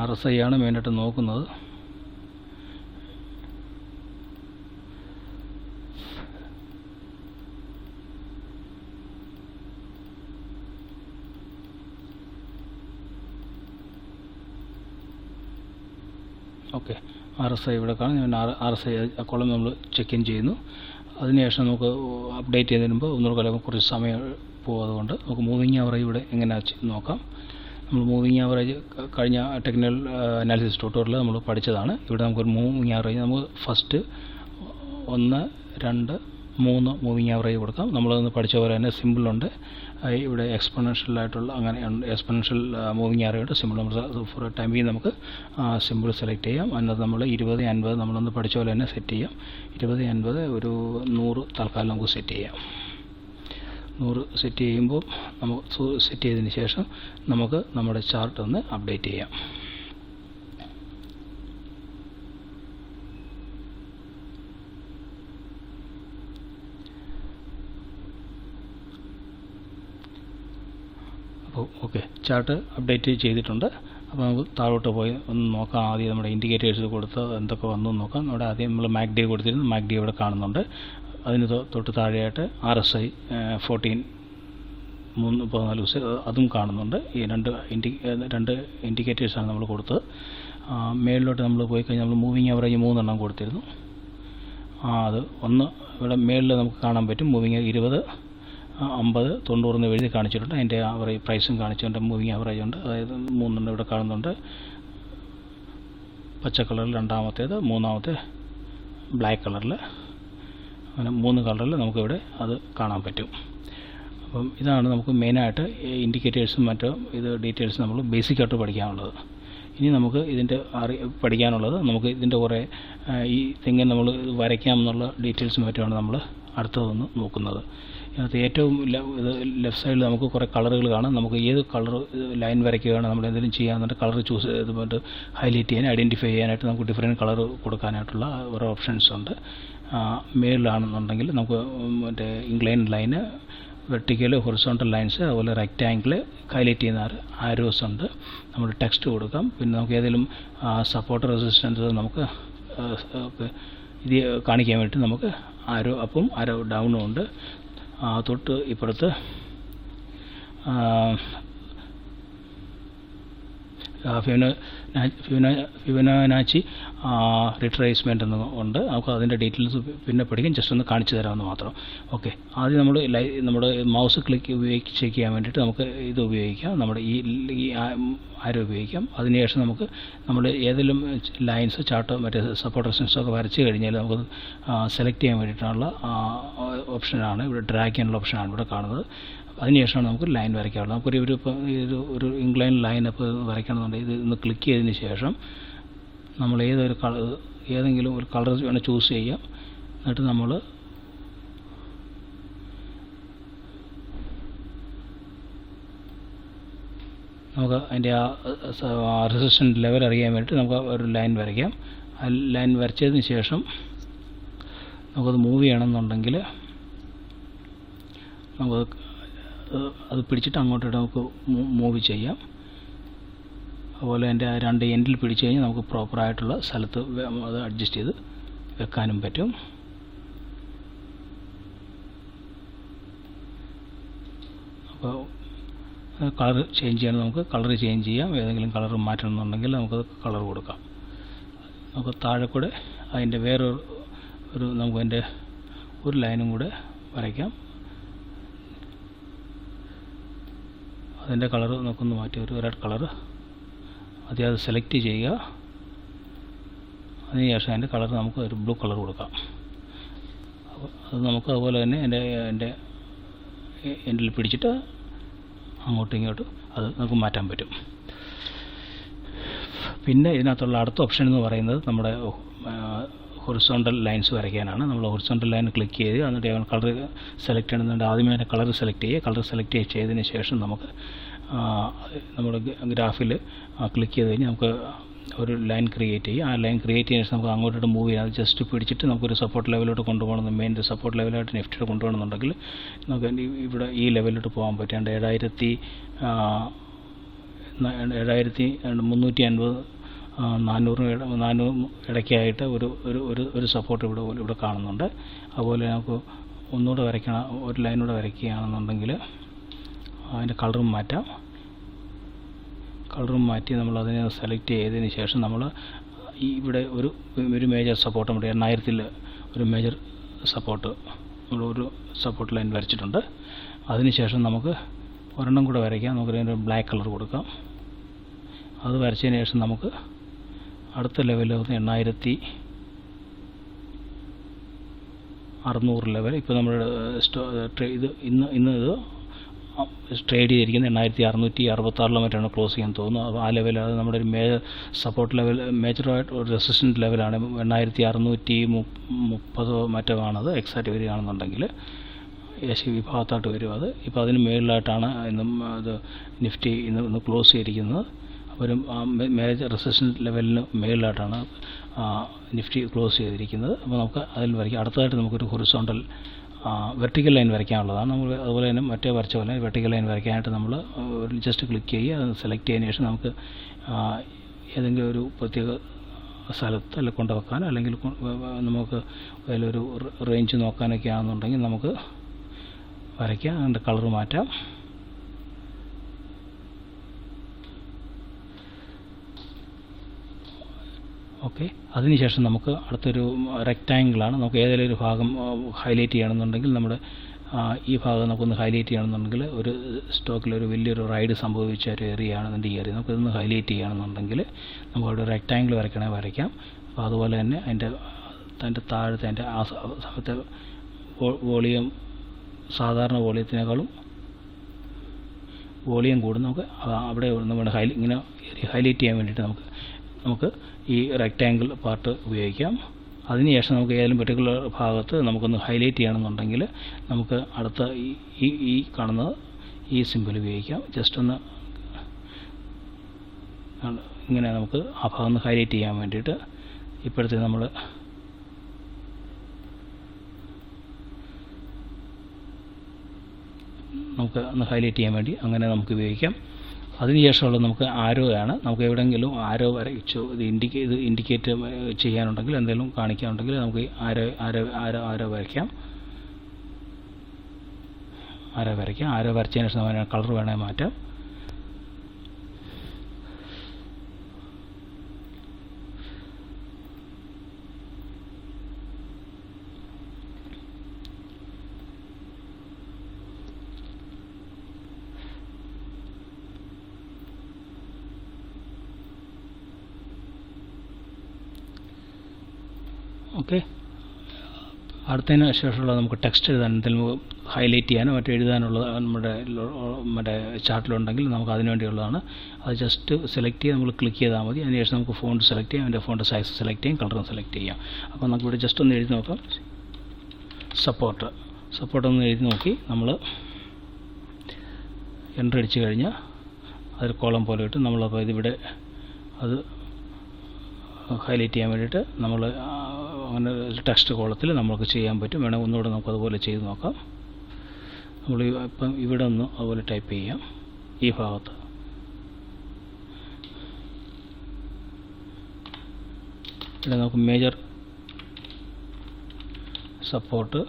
RSI ആണ് മെയിനായിട്ട് നോക്കുന്നത്. ഓക്കെ, RSI ഇവിടെ കാണും. RSI കോളം നമ്മൾ ചെക്ക് ഇൻ ചെയ്യുന്നു. അതിനുശേഷം നമുക്ക് അപ്ഡേറ്റ് ചെയ്യുന്നതിന് മുമ്പ് ഒന്നുകൂടെ കുറച്ച് സമയം പോകും. അതുകൊണ്ട് നമുക്ക് മൂവിങ് ആവറേജ് ഇവിടെ എങ്ങനെയാണ് നോക്കാം. നമ്മൾ മൂവിങ് ആവറേജ് കഴിഞ്ഞ ടെക്നിക്കൽ അനാലിസിസ് ട്യൂട്ടോറിയൽ നമ്മൾ പഠിച്ചതാണ്. ഇവിടെ നമുക്കൊരു മൂവിങ് ആവറേജ് നമുക്ക് ഫസ്റ്റ് 1, 2, 3 മൂവിങ് ആവറേജ് കൊടുക്കാം. നമ്മളതൊന്ന് പഠിച്ച പോലെ തന്നെ സിമ്പിളുണ്ട്. ഇവിടെ എക്സ്പൊണൻഷ്യൽ ആയിട്ടുള്ള അങ്ങനെ എക്സ്പൊണൻഷ്യൽ മൂവിങ് ആവറേജ് സിമ്പിൾ നമ്മൾ ഫോർ ടൈം ബീങ് നമുക്ക് സിമ്പിൾ സെലക്ട് ചെയ്യാം. അതിനകത്ത് നമ്മൾ 20, 50 നമ്മളൊന്ന് പഠിച്ച പോലെ തന്നെ സെറ്റ് ചെയ്യാം. 20, 50 ഒരു 100 തൽക്കാലം നമുക്ക് സെറ്റ് ചെയ്യാം. 100 സെറ്റ് ചെയ്യുമ്പോൾ നമുക്ക് സെറ്റ് ചെയ്തതിന് ശേഷം നമുക്ക് നമ്മുടെ ചാർട്ട് ഒന്ന് അപ്ഡേറ്റ് ചെയ്യാം. അപ്പോൾ ഓക്കെ, ചാർട്ട് അപ്ഡേറ്റ് ചെയ്തിട്ടുണ്ട്. അപ്പോൾ നമുക്ക് താഴോട്ട് പോയി ഒന്ന് നോക്കാം. ആദ്യം നമ്മുടെ ഇൻഡിക്കേറ്റേഴ്സ് കൊടുത്ത് എന്തൊക്കെ വന്നു നോക്കാം. നമ്മുടെ ആദ്യം നമ്മൾ മാക്ഡി കൊടുത്തിരുന്നു. മാക്ഡി ഇവിടെ കാണുന്നുണ്ട്. അതിന് തൊട്ട് താഴെയായിട്ട് RSI 14 3-14 അതും കാണുന്നുണ്ട്. ഈ രണ്ട് ഇൻഡിക്കേറ്റേഴ്സാണ് നമ്മൾ കൊടുത്തത്. മേളിലോട്ട് നമ്മൾ പോയി കഴിഞ്ഞാൽ നമ്മൾ മൂവിങ് ആവറേജ് 3 എണ്ണം കൊടുത്തിരുന്നു. അത് ഒന്ന് ഇവിടെ മേളിൽ നമുക്ക് കാണാൻ പറ്റും. മൂവിങ് 20, 50, 90 എന്ന് എഴുതി കാണിച്ചിട്ടുണ്ട്. അതിൻ്റെ ആവറേജ് പ്രൈസും കാണിച്ചിട്ടുണ്ട്. മൂവിങ് ആവറേജ് ഉണ്ട്. അതായത് 3 എണ്ണം ഇവിടെ കാണുന്നുണ്ട്. പച്ച കളറിൽ രണ്ടാമത്തേത്, മൂന്നാമത്തെ ബ്ലാക്ക് കളറിൽ, അങ്ങനെ 3 കളറിൽ നമുക്കിവിടെ അത് കാണാൻ പറ്റും. അപ്പം ഇതാണ് നമുക്ക് മെയിനായിട്ട് ഇൻഡിക്കേറ്റേഴ്സും മറ്റും ഇത് ഡീറ്റെയിൽസ് നമ്മൾ ബേസിക്കായിട്ട് പഠിക്കാനുള്ളത്. ഇനി നമുക്ക് ഇതിൻ്റെ പഠിക്കാനുള്ളത് നമുക്ക് ഇതിൻ്റെ കുറേ ഈ തെങ്ങിന് നമ്മൾ വരയ്ക്കാം എന്നുള്ള ഡീറ്റെയിൽസ് മറ്റുമാണ് നമ്മൾ അടുത്തതൊന്ന് നോക്കുന്നത്. ഇതിനകത്ത് ഏറ്റവും ലെഫ്റ്റ് സൈഡിൽ നമുക്ക് കുറേ കളറുകൾ കാണാം. നമുക്ക് ഏത് കളർ ലൈൻ വരയ്ക്കുകയാണ് നമ്മൾ എന്തെങ്കിലും ചെയ്യാമെന്നുണ്ട് കളർ ചൂസ് ചെയ്തുകൊണ്ട് ഹൈലൈറ്റ് ചെയ്യാൻ ഐഡൻറ്റിഫൈ ചെയ്യാനായിട്ട് നമുക്ക് ഡിഫറെൻറ്റ് കളർ കൊടുക്കാനായിട്ടുള്ള ഓരോ ഓപ്ഷൻസ് ഉണ്ട്. മേളിലാണെന്നുണ്ടെങ്കിൽ നമുക്ക് മറ്റേ incline line, vertical, horizontal lines, അതുപോലെ റെക്റ്റാങ്കിൾ ഹൈലൈറ്റ് ചെയ്യുന്ന ആരോസ് ഉണ്ട്. നമ്മൾ ടെക്സ്റ്റ് കൊടുക്കാം. പിന്നെ നമുക്ക് ഏതെങ്കിലും സപ്പോർട്ട് റെസിസ്റ്റൻസ് നമുക്ക് ഇത് കാണിക്കാൻ വേണ്ടി നമുക്ക് ആരോ അപ്പും ആരോ ഡൗണും ഉണ്ട്. തൊട്ട് ഇപ്പുറത്ത് ഫിബൊനാച്ചി റിട്രേസ്മെൻറ്റ് എന്ന് ഉണ്ട്. നമുക്ക് അതിൻ്റെ ഡീറ്റെയിൽസ് പിന്നെ പഠിക്കാം. ജസ്റ്റ് ഒന്ന് കാണിച്ചു തരാമെന്ന് മാത്രം. ഓക്കെ, ആദ്യം നമ്മൾ നമ്മുടെ മൗസ് ക്ലിക്ക് ഉപയോഗിച്ച് ചെക്ക് ചെയ്യാൻ വേണ്ടിയിട്ട് നമുക്ക് ഇത് ഉപയോഗിക്കാം. നമ്മുടെ ഈ ആരോ ഉപയോഗിക്കാം. അതിനുശേഷം നമുക്ക് നമ്മൾ ഏതെങ്കിലും ലൈൻസ്, ചാർട്ടോ, മറ്റേ സപ്പോർട്ട് റെസിസ്റ്റൻസോ ഒക്കെ വരച്ച് കഴിഞ്ഞാൽ നമുക്ക് സെലക്ട് ചെയ്യാൻ വേണ്ടിയിട്ടുള്ള ഓപ്ഷനാണ് ഇവിടെ, ഡ്രാഗ് ചെയ്യാനുള്ള ഓപ്ഷനാണ് ഇവിടെ കാണുന്നത്. അതിനുശേഷമാണ് നമുക്ക് ലൈൻ വരയ്ക്കാനുള്ളത്. നമുക്കൊരു ഒരു ഇൻക്ലൈൻ ലൈൻ അപ്പോൾ വരയ്ക്കണമെന്നുണ്ടെങ്കിൽ ഇത് ഒന്ന് ക്ലിക്ക് ചെയ്തതിന് ശേഷം നമ്മൾ ഏതെങ്കിലും ഒരു കളർ വേണം ചൂസ് ചെയ്യാം. എന്നിട്ട് നമ്മൾ നമുക്ക് അതിൻ്റെ റെസിസ്റ്റൻറ്റ് ലെവൽ അറിയാൻ വേണ്ടിയിട്ട് നമുക്ക് ഒരു ലൈൻ വരയ്ക്കാം. ആ ലൈൻ വരച്ചതിന് ശേഷം നമുക്കത് മൂവ് ചെയ്യണമെന്നുണ്ടെങ്കിൽ നമുക്ക് അത് പിടിച്ചിട്ട് അങ്ങോട്ട് നമുക്ക് മൂവ് ചെയ്യാം. അതുപോലെ എൻ്റെ രണ്ട് എൻഡിൽ പിടിച്ചു കഴിഞ്ഞാൽ നമുക്ക് പ്രോപ്പറായിട്ടുള്ള സ്ഥലത്ത് അത് അഡ്ജസ്റ്റ് ചെയ്ത് വെക്കാനും പറ്റും. അപ്പോൾ കളർ ചേഞ്ച് ചെയ്യണം, നമുക്ക് കളർ ചേഞ്ച് ചെയ്യാം. ഏതെങ്കിലും കളർ മാറ്റണമെന്നുണ്ടെങ്കിൽ നമുക്കത് കളർ കൊടുക്കാം. നമുക്ക് താഴെ കൂടെ അതിൻ്റെ വേറൊരു നമുക്ക് അതിൻ്റെ ഒരു ലൈനും കൂടെ വരയ്ക്കാം. അതിൻ്റെ കളർ നമുക്കൊന്ന് മാറ്റി ഒരു റെഡ് കളർ ആദ്യം അത് സെലക്ട് ചെയ്യുക. അതിനുശേഷം അതിൻ്റെ കളർ നമുക്ക് ഒരു ബ്ലൂ കളർ കൊടുക്കാം. അത് നമുക്ക് അതുപോലെ തന്നെ എൻ്റെ എൻഡിൽ പിടിച്ചിട്ട് അങ്ങോട്ടും ഇങ്ങോട്ടും അത് നമുക്ക് മാറ്റാൻ പറ്റും. പിന്നെ ഇതിനകത്തുള്ള അടുത്ത ഓപ്ഷൻ എന്ന് പറയുന്നത് നമ്മുടെ ഹൊറിസോണ്ടൽ ലൈൻസ് വരയ്ക്കാനാണ്. നമ്മൾ ഹൊറിസോണ്ടൽ ലൈൻ ക്ലിക്ക് ചെയ്ത് എന്നിട്ട് കളർ സെലക്ട് ചെയ്യണമെന്നുണ്ട്. ആദ്യമേ തന്നെ കളർ സെലക്ട് ചെയ്യുക. കളർ സെലക്ട് ചെയ്തതിന് ശേഷം നമുക്ക് നമ്മുടെ ഗ്രാഫിൽ ക്ലിക്ക് ചെയ്ത് കഴിഞ്ഞാൽ നമുക്ക് ഒരു ലൈൻ ക്രിയേറ്റ് ചെയ്യും. ആ ലൈൻ ക്രിയേറ്റ് ചെയ്യുന്ന ശേഷം നമുക്ക് അങ്ങോട്ടോട്ട് മൂവ് ചെയ്യാം. അത് ജസ്റ്റ് പിടിച്ചിട്ട് നമുക്കൊരു സപ്പോർട്ട് ലെവലോട്ട് കൊണ്ടുപോകണം. മെയിൻ സപ്പോർട്ട് ലെവലായിട്ട് നിഫ്റ്റിയോട്ട് കൊണ്ടുപോകണമെന്നുണ്ടെങ്കിൽ നമുക്ക് ഇവിടെ ഈ ലെവലിലോട്ട് പോകാൻ പറ്റാണ്ട് 7350 400 ഇടയ്ക്കായിട്ട് ഒരു സപ്പോർട്ട് ഇവിടെ കാണുന്നുണ്ട്. അതുപോലെ നമുക്ക് ഒന്നുകൂടെ വരയ്ക്കണം, ഒരു ലൈനൂടെ വരയ്ക്കുകയാണെന്നുണ്ടെങ്കിൽ അതിൻ്റെ കളറും മാറ്റാം. കളറും മാറ്റി നമ്മൾ അതിനെ സെലക്ട് ചെയ്തതിന് ശേഷം നമ്മൾ ഇവിടെ ഒരു മേജർ സപ്പോർട്ട് നമ്മുടെ 8000 ഒരു മേജർ സപ്പോർട്ട് നമ്മളൊരു സപ്പോർട്ട് ലൈൻ വരച്ചിട്ടുണ്ട്. അതിനുശേഷം നമുക്ക് ഒരെണ്ണം കൂടെ വരയ്ക്കാം. നമുക്ക് അതിൻ്റെ ബ്ലാക്ക് കളർ കൊടുക്കാം. അത് വരച്ചതിന് ശേഷം നമുക്ക് അടുത്ത ലെവലിൽ 8600 ലെവൽ. ഇപ്പോൾ നമ്മൾ ഇത് ഇന്ന് ഇത് ട്രേഡ് ചെയ്തിരിക്കുന്നത് 8666 മറ്റാണ് ക്ലോസ് ചെയ്യാൻ തോന്നുന്നു. അപ്പോൾ ആ ലെവൽ അത് നമ്മുടെ ഒരു മേജർ സപ്പോർട്ട് ലെവൽ, മേജറായിട്ട് ഒരു റെസിസ്റ്റൻറ്റ് ലെവലാണ്. 8630 മറ്റോ ആണത് എക്സാക്റ്റ് വരികയാണെന്നുണ്ടെങ്കിൽ ഏഷ്യ വിഭാഗത്തായിട്ട് വരും അത്. ഇപ്പോൾ അതിന് മുകളിലായിട്ടാണ് ഇന്നും അത് നിഫ്റ്റി ഇന്ന് ക്ലോസ് ചെയ്തിരിക്കുന്നത്. ഒരു മേജർ റെസിസ്റ്റൻറ്റ് ലെവലിന് മുകളിലായിട്ടാണ് നിഫ്റ്റി ക്ലോസ് ചെയ്തിരിക്കുന്നത്. അപ്പോൾ നമുക്ക് അതിൽ വരയ്ക്കാം. അടുത്തതായിട്ട് നമുക്കൊരു ഹൊറിസോണ്ടൽ വെർട്ടിക്കൽ ലൈൻ വരയ്ക്കാനുള്ളതാണ്. നമ്മൾ അതുപോലെ തന്നെ മറ്റേ വരച്ച പോലെ വെർട്ടിക്കൽ ലൈൻ വരയ്ക്കാനായിട്ട് നമ്മൾ ജസ്റ്റ് ക്ലിക്ക് ചെയ്യുക. അത് സെലക്ട് ചെയ്തതിന് ശേഷം നമുക്ക് ഏതെങ്കിലും ഒരു പ്രത്യേക സ്ഥലത്ത് അല്ലെങ്കിൽ കൊണ്ടുവെക്കാനോ അല്ലെങ്കിൽ നമുക്ക് അതിലൊരു റേഞ്ച് നോക്കാനൊക്കെ ആണെന്നുണ്ടെങ്കിൽ നമുക്ക് വരയ്ക്കാം. അതിൻ്റെ കളർ മാറ്റാം. ഓക്കെ, അതിനുശേഷം നമുക്ക് അടുത്തൊരു റെക്റ്റാങ്കിളാണ്. നമുക്ക് ഏതെങ്കിലും ഒരു ഭാഗം ഹൈലൈറ്റ് ചെയ്യണമെന്നുണ്ടെങ്കിൽ നമ്മുടെ ഈ ഭാഗം നമുക്കൊന്ന് ഹൈലൈറ്റ് ചെയ്യണമെന്നുണ്ടെങ്കിൽ ഒരു സ്റ്റോക്കിലൊരു വലിയൊരു റൈഡ് സംഭവിച്ച ഒരു ഏരിയയാണ് ഇതിൻ്റെ ഈ ഏരിയ. നമുക്കിതൊന്ന് ഹൈലൈറ്റ് ചെയ്യണമെന്നുണ്ടെങ്കിൽ നമുക്കവിടെ റെക്റ്റാങ്കിൾ വരയ്ക്കണമെങ്കിൽ വരയ്ക്കാം. അപ്പോൾ അതുപോലെ തന്നെ അതിൻ്റെ താഴത്തെ അതിൻ്റെ ആ സമയത്തെ വോളിയം സാധാരണ വോളിയത്തിനേക്കാളും വോളിയം കൂടും. നമുക്ക് അവിടെ നമ്മുടെ ഇങ്ങനെ ഏരിയ ഹൈലൈറ്റ് ചെയ്യാൻ വേണ്ടിയിട്ട് നമുക്ക് ഈ റെക്റ്റാങ്കിൾ പാർട്ട് ഉപയോഗിക്കാം. അതിനുശേഷം നമുക്ക് ഏതെങ്കിലും പെർട്ടിക്കുലർ ഭാഗത്ത് നമുക്കൊന്ന് ഹൈലൈറ്റ് ചെയ്യണമെന്നുണ്ടെങ്കിൽ നമുക്ക് അടുത്ത ഈ കാണുന്നത് ഈ സിമ്പിൾ ഉപയോഗിക്കാം. ജസ്റ്റ് ഒന്ന് ഇങ്ങനെ നമുക്ക് ആ ഭാഗം ഒന്ന് ഹൈലൈറ്റ് ചെയ്യാൻ വേണ്ടിയിട്ട് ഇപ്പോഴത്തെ നമ്മൾ നമുക്ക് ഒന്ന് ഹൈലൈറ്റ് ചെയ്യാൻ വേണ്ടി അങ്ങനെ നമുക്ക് ഉപയോഗിക്കാം. അതിനുശേഷമുള്ളത് നമുക്ക് ആരോ ആണ്. നമുക്ക് എവിടെയെങ്കിലും ആരോ വരച്ചു ഇത് ഇൻഡിക്കേറ്റ് ചെയ്യാനുണ്ടെങ്കിൽ എന്തെങ്കിലും കാണിക്കാനുണ്ടെങ്കിൽ നമുക്ക് ആരോ വരയ്ക്കാം. ആരോ വരച്ചതിന് ശേഷം നമുക്ക് കളർ വേണമെങ്കിൽ മാറ്റാം. ഓക്കെ, അടുത്തതിന് ശേഷമുള്ളത് നമുക്ക് ടെക്സ്റ്റ് എഴുതാൻ എന്തെങ്കിലും ഹൈലൈറ്റ് ചെയ്യാനോ മറ്റോ എഴുതാനുള്ളത് നമ്മുടെ ചാർട്ടിലുണ്ടെങ്കിൽ നമുക്ക് അതിനുവേണ്ടിയുള്ളതാണ്. അത് ജസ്റ്റ് സെലക്ട് ചെയ്ത് നമ്മൾ ക്ലിക്ക് ചെയ്താൽ മതി. അതിനുശേഷം നമുക്ക് ഫോണ്ട് സെലക്ട് ചെയ്യാം, അതിൻ്റെ ഫോണ്ട് സൈസ് സെലക്ട് ചെയ്യാം, കളറും സെലക്ട് ചെയ്യാം. അപ്പോൾ നമുക്കിവിടെ ജസ്റ്റ് ഒന്ന് എഴുതി നോക്കാം. സപ്പോർട്ട് ഒന്ന് എഴുതി നോക്കി നമ്മൾ എൻ്റർ അടിച്ച് കഴിഞ്ഞാൽ അതൊരു കോളം പോലെ കിട്ടും. നമ്മളപ്പോൾ ഇതിവിടെ അത് ഹൈലൈറ്റ് ചെയ്യാൻ വേണ്ടിയിട്ട് നമ്മൾ അങ്ങനെ ടെക്സ്റ്റ് കോളത്തിൽ നമുക്ക് ചെയ്യാൻ പറ്റും. വേണമെങ്കിൽ ഒന്നുകൂടെ നമുക്ക് അതുപോലെ ചെയ്ത് നോക്കാം. നമ്മൾ ഇപ്പം ഇവിടെ ഒന്ന് അതുപോലെ ടൈപ്പ് ചെയ്യാം. ഈ ഭാഗത്ത് ഇവിടെ നമുക്ക് മേജർ സപ്പോർട്ട്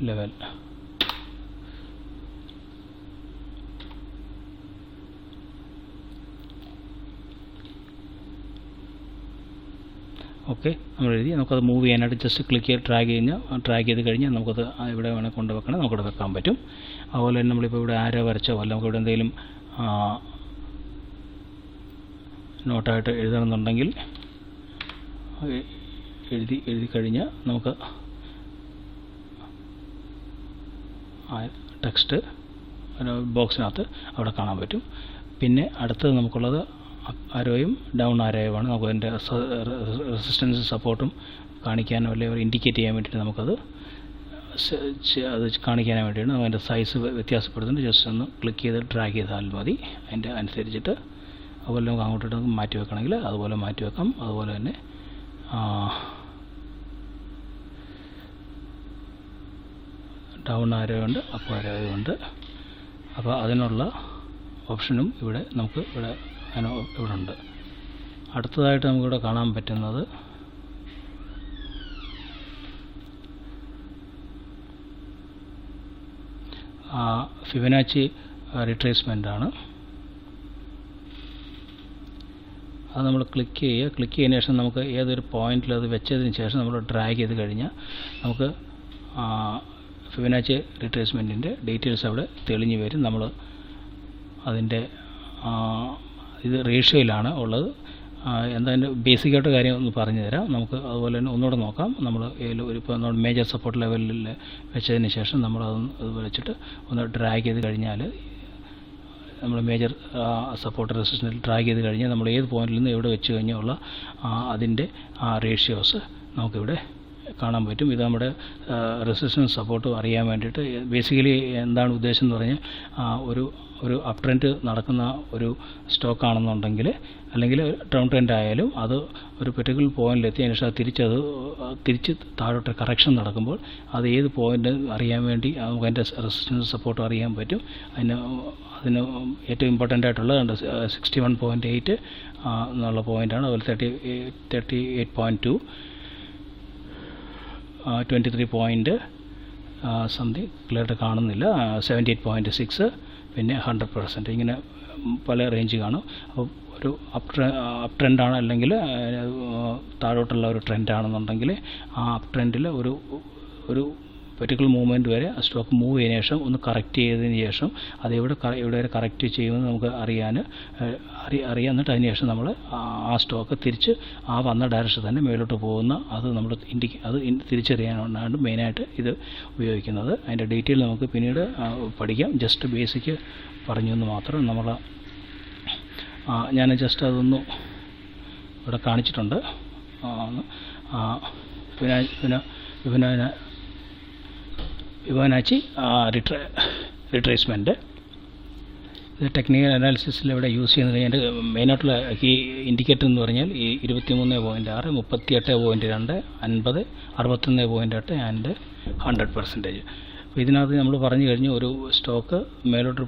ലെവൽ ഓക്കെ നമ്മൾ എഴുതി. നമുക്കത് മൂവ് ചെയ്യാനായിട്ട് ജസ്റ്റ് ക്ലിക്ക് ചെയ്ത് ഡ്രാഗ് ചെയ്ത് കഴിഞ്ഞാൽ നമുക്കത് ഇവിടെ വേണമെങ്കിൽ കൊണ്ടുവെക്കണം, നമുക്കിവിടെ വെക്കാൻ പറ്റും. അതുപോലെ തന്നെ നമ്മളിപ്പോൾ ഇവിടെ ആരോ വരച്ചോ അല്ല നമുക്കിവിടെ എന്തെങ്കിലും നോട്ടായിട്ട് എഴുതണമെന്നുണ്ടെങ്കിൽ എഴുതി കഴിഞ്ഞാൽ നമുക്ക് ടെക്സ്റ്റ് ബോക്സിനകത്ത് അവിടെ കാണാൻ പറ്റും. പിന്നെ അടുത്തത് നമുക്കുള്ളത് ആരോയും ഡൗൺ ആരോയുമാണ്. നമുക്ക് അതിൻ്റെ റെസിസ്റ്റൻസ് സപ്പോർട്ടും കാണിക്കാനോ അല്ലെങ്കിൽ ഇൻഡിക്കേറ്റ് ചെയ്യാൻ വേണ്ടിയിട്ട് നമുക്കത് കാണിക്കാൻ വേണ്ടിയാണ് നമുക്ക് അതിൻ്റെ സൈസ് വ്യത്യാസപ്പെടുത്തുന്നുണ്ട്. ജസ്റ്റ് ഒന്ന് ക്ലിക്ക് ചെയ്ത് ഡ്രാഗ് ചെയ്താൽ മതി. അതിൻ്റെ അനുസരിച്ചിട്ട് അതുപോലെ നമുക്ക് അങ്ങോട്ടിട്ട് മാറ്റി വെക്കണമെങ്കിൽ അതുപോലെ മാറ്റി വെക്കാം. അതുപോലെ തന്നെ ഡൗൺ ആരോയുണ്ട്, അപ്പ് ആരോയുണ്ട്. അപ്പോൾ അതിനുള്ള ഓപ്ഷനും നമുക്ക് ഇവിടെ ഉണ്ട്. അടുത്തതായിട്ട് നമുക്കിവിടെ കാണാൻ പറ്റുന്നത് ഫിബൊനാച്ചി റിട്രേസ്മെൻ്റ് ആണ്. അത് നമ്മൾ ക്ലിക്ക് ചെയ്തതിന് ശേഷം നമുക്ക് ഏതൊരു പോയിന്റിൽ അത് വെച്ചതിന് ശേഷം നമ്മൾ ഡ്രാഗ് ചെയ്ത് കഴിഞ്ഞാൽ നമുക്ക് ഫിബൊനാച്ചി റിട്രേസ്മെൻറ്റിൻ്റെ ഡീറ്റെയിൽസ് അവിടെ തെളിഞ്ഞു വരും. നമ്മൾ അതിൻ്റെ ഇത് റേഷ്യോയിലാണ് ഉള്ളത്. എന്തായാലും ബേസിക്കായിട്ട് കാര്യം ഒന്ന് പറഞ്ഞു തരാം. നമുക്ക് അതുപോലെ തന്നെ ഒന്നുകൂടെ നോക്കാം. നമ്മൾ ഇപ്പോൾ നമ്മൾ മേജർ സപ്പോർട്ട് ലെവലിൽ വെച്ചതിന് ശേഷം നമ്മൾ അത് വെച്ചിട്ട് ഒന്ന് ഡ്രാഗ് ചെയ്ത് കഴിഞ്ഞാൽ നമ്മൾ മേജർ സപ്പോർട്ട് റെസിസ്റ്റൻസിൽ ഡ്രാഗ് ചെയ്ത് കഴിഞ്ഞാൽ നമ്മൾ ഏത് പോയിന്റിൽ നിന്ന് എവിടെ വെച്ച് കഴിഞ്ഞുള്ള അതിൻ്റെ റേഷ്യോസ് നമുക്കിവിടെ കാണാൻ പറ്റും. ഇത് നമ്മുടെ റെസിസ്റ്റൻസ് സപ്പോർട്ടും അറിയാൻ വേണ്ടിയിട്ട് ബേസിക്കലി എന്താണ് ഉദ്ദേശം എന്ന് പറഞ്ഞാൽ ഒരു അപ് ട്രെൻഡ് നടക്കുന്ന ഒരു സ്റ്റോക്ക് ആണെന്നുണ്ടെങ്കിൽ അല്ലെങ്കിൽ ഡൗൺ ട്രെൻഡ് ആയാലും അത് ഒരു പെർട്ടിക്കുലർ പോയിന്റിൽ എത്തിയതിന് ശേഷം തിരിച്ച് താഴോട്ട് കറക്ഷൻ നടക്കുമ്പോൾ അത് ഏത് പോയിന്റ് അറിയാൻ വേണ്ടി നമുക്ക് അതിൻ്റെ റെസിസ്റ്റൻസ് സപ്പോർട്ടും അറിയാൻ പറ്റും. അതിന് ഏറ്റവും ഇമ്പോർട്ടൻ്റ് ആയിട്ടുള്ളത് 61.8 എന്നുള്ള പോയിൻ്റാണ്. അതുപോലെ 38.2 23 പോയിൻ്റ് സംതിങ് ക്ലിയറായിട്ട് കാണുന്നില്ല, 78.6 പിന്നെ 100%. ഇങ്ങനെ പല റേഞ്ച് കാണും. അപ്പോൾ ഒരു അപ് ട്രെൻഡാണ് അല്ലെങ്കിൽ താഴോട്ടുള്ള ഒരു ട്രെൻഡാണെന്നുണ്ടെങ്കിൽ ആ അപ് ട്രെൻഡിൽ ഒരു പെർട്ടിക്കുലർ മൂവ്മെൻറ്റ് വരെ ആ സ്റ്റോക്ക് മൂവ് ചെയ്തതിന് ശേഷം ഒന്ന് കറക്റ്റ് ചെയ്തതിന് ശേഷം അത് എവിടെ വരെ കറക്റ്റ് ചെയ്യുമെന്ന് നമുക്ക് അറിയാം. എന്നിട്ട് അതിന് ശേഷം നമ്മൾ ആ സ്റ്റോക്ക് തിരിച്ച് ആ വന്ന ഡയറക്ഷൻ തന്നെ മേലോട്ട് പോകുന്ന അത് നമ്മൾ തിരിച്ചറിയാനാണ് മെയിനായിട്ട് ഇത് ഉപയോഗിക്കുന്നത്. അതിൻ്റെ ഡീറ്റെയിൽ നമുക്ക് പിന്നീട് പഠിക്കാം. ജസ്റ്റ് ബേസിക് പറഞ്ഞു എന്ന് മാത്രം. നമ്മൾ ഞാൻ ജസ്റ്റ് അതൊന്ന് ഇവിടെ കാണിച്ചിട്ടുണ്ട്. ഫിബൊനാച്ചി റിട്രേസ്മെൻറ്റ് ഇത് ടെക്നിക്കൽ അനാലിസിസിൽ ഇവിടെ യൂസ് ചെയ്യുന്നത്. അതിൻ്റെ മെയിനായിട്ടുള്ള ഈ ഇൻഡിക്കേറ്റർ എന്ന് പറഞ്ഞാൽ ഈ 23.6, 38.2, 50, 61.8 ആൻഡ് 100%. അപ്പോൾ ഇതിനകത്ത് നമ്മൾ പറഞ്ഞു കഴിഞ്ഞു, ഒരു സ്റ്റോക്ക് മേലോട്ട്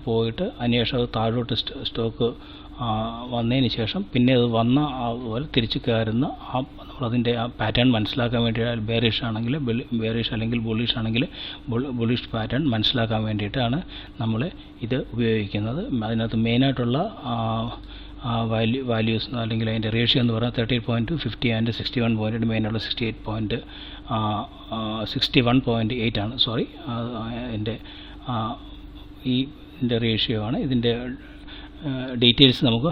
പോയിട്ട് അതിനുശേഷം അത് താഴോട്ട് സ്റ്റോക്ക് വന്നതിന് ശേഷം പിന്നെ അത് വന്ന അതുപോലെ തിരിച്ച് കയറുന്ന നമ്മളതിൻ്റെ ആ പാറ്റേൺ മനസ്സിലാക്കാൻ വേണ്ടി, ബെയറിഷ് ആണെങ്കിൽ ബെയറിഷ് അല്ലെങ്കിൽ ബുള്ളിഷ് ആണെങ്കിൽ ബുള്ളിഷ് പാറ്റേൺ മനസ്സിലാക്കാൻ വേണ്ടിയിട്ടാണ് നമ്മൾ ഇത് ഉപയോഗിക്കുന്നത്. അതിനകത്ത് മെയിനായിട്ടുള്ള വാല്യൂസ് അല്ലെങ്കിൽ അതിൻ്റെ റേഷ്യോ എന്ന് പറഞ്ഞാൽ 38.2, 50 ആൻഡ് 61.8. മെയിനുള്ള 61.8 ആണ്. സോറി, എൻ്റെ ഇതിൻ്റെ റേഷ്യോ ആണ്. ഇതിൻ്റെ ഡീറ്റെയിൽസ് നമുക്ക്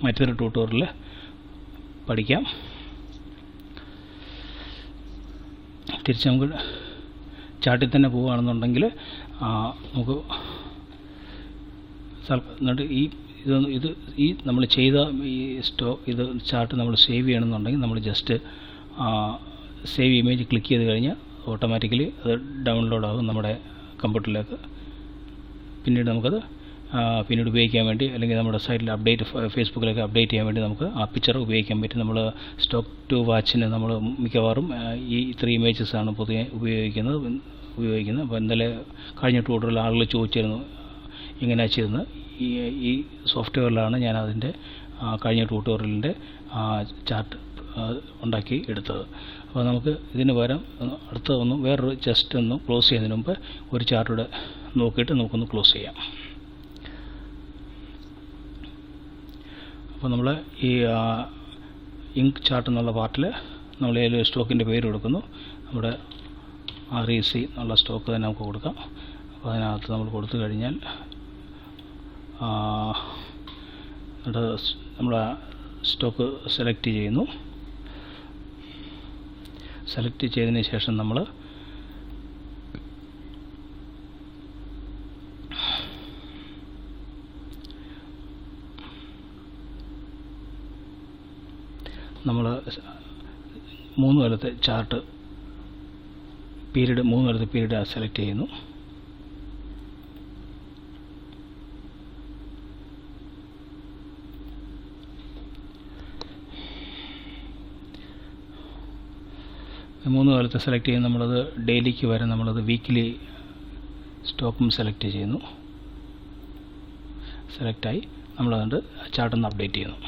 മറ്റൊരു ട്യൂട്ടോറിയലിൽ പഠിക്കാം. തിരിച്ച് നമുക്ക് ചാർട്ടിൽ തന്നെ പോവുകയാണെന്നുണ്ടെങ്കിൽ നമുക്ക് എന്നിട്ട് ഈ നമ്മൾ ചെയ്ത ഈ ഇത് ചാർട്ട് നമ്മൾ സേവ് ചെയ്യണമെന്നുണ്ടെങ്കിൽ നമ്മൾ ജസ്റ്റ് സേവ് ഇമേജ് ക്ലിക്ക് ചെയ്ത് കഴിഞ്ഞാൽ ഓട്ടോമാറ്റിക്കലി അത് ഡൗൺലോഡ് ആകും നമ്മുടെ കമ്പ്യൂട്ടറിലേക്ക്. പിന്നീട് നമുക്കത് പിന്നീട് ഉപയോഗിക്കാൻ വേണ്ടി, അല്ലെങ്കിൽ നമ്മുടെ സൈറ്റിൽ ഫേസ്ബുക്കിലൊക്കെ അപ്ഡേറ്റ് ചെയ്യാൻ വേണ്ടി നമുക്ക് ആ പിക്ചർ ഉപയോഗിക്കാൻ പറ്റും. നമ്മൾ സ്റ്റോക്ക് ടു വാച്ചിന് നമ്മൾ മിക്കവാറും ഈ 3 ഇമേജസാണ് പൊതുവെ ഉപയോഗിക്കുന്നത്. അപ്പോൾ എന്തായാലും കഴിഞ്ഞ ട്യൂട്ടോറിയൽ ആളുകൾ ചോദിച്ചിരുന്നു ഇങ്ങനെയാണ് ചെയ്യുന്നത്. ഈ സോഫ്റ്റ്വെയറിലാണ് ഞാൻ അതിൻ്റെ കഴിഞ്ഞ ട്യൂട്ടോറിയലിൻ്റെ ചാർട്ട് ഉണ്ടാക്കി എടുത്തത്. അപ്പോൾ നമുക്ക് ഇതിന് പകരം വേറൊരു ജസ്റ്റ് ഒന്ന് ക്ലോസ് ചെയ്യുന്നതിന് മുമ്പ് ഒരു ചാർട്ടൂടെ നോക്കിയിട്ട് നമുക്കൊന്ന് ക്ലോസ് ചെയ്യാം. അപ്പോൾ നമ്മൾ ഈ ഇങ്ക് ചാർട്ട് എന്നുള്ള പാർട്ടിൽ നമ്മൾ ഏതൊരു സ്റ്റോക്കിൻ്റെ പേര് കൊടുക്കുന്നു. നമ്മുടെ REC എന്നുള്ള സ്റ്റോക്ക് തന്നെ നമുക്ക് കൊടുക്കാം. അപ്പോൾ അതിനകത്ത് നമ്മൾ കൊടുത്തു കഴിഞ്ഞാൽ നമ്മൾ സ്റ്റോക്ക് സെലക്ട് ചെയ്യുന്നു. സെലക്ട് ചെയ്തതിന് ശേഷം നമ്മൾ നമ്മൾ 3 കൊല്ലത്തെ ചാർട്ട് പീരീഡ് 3 കൊല്ലത്തെ പീരീഡ് സെലക്ട് ചെയ്യുന്നു. മൂന്ന് കാലത്ത് സെലക്ട് ചെയ്യുന്ന നമ്മളത് ഡെയിലിക്ക് വരെ നമ്മളത് വീക്കിലി സ്റ്റോക്കും സെലക്ട് ചെയ്യുന്നു. സെലക്റ്റായി നമ്മളതുകൊണ്ട് ചാർട്ടൊന്ന് അപ്ഡേറ്റ് ചെയ്യുന്നു.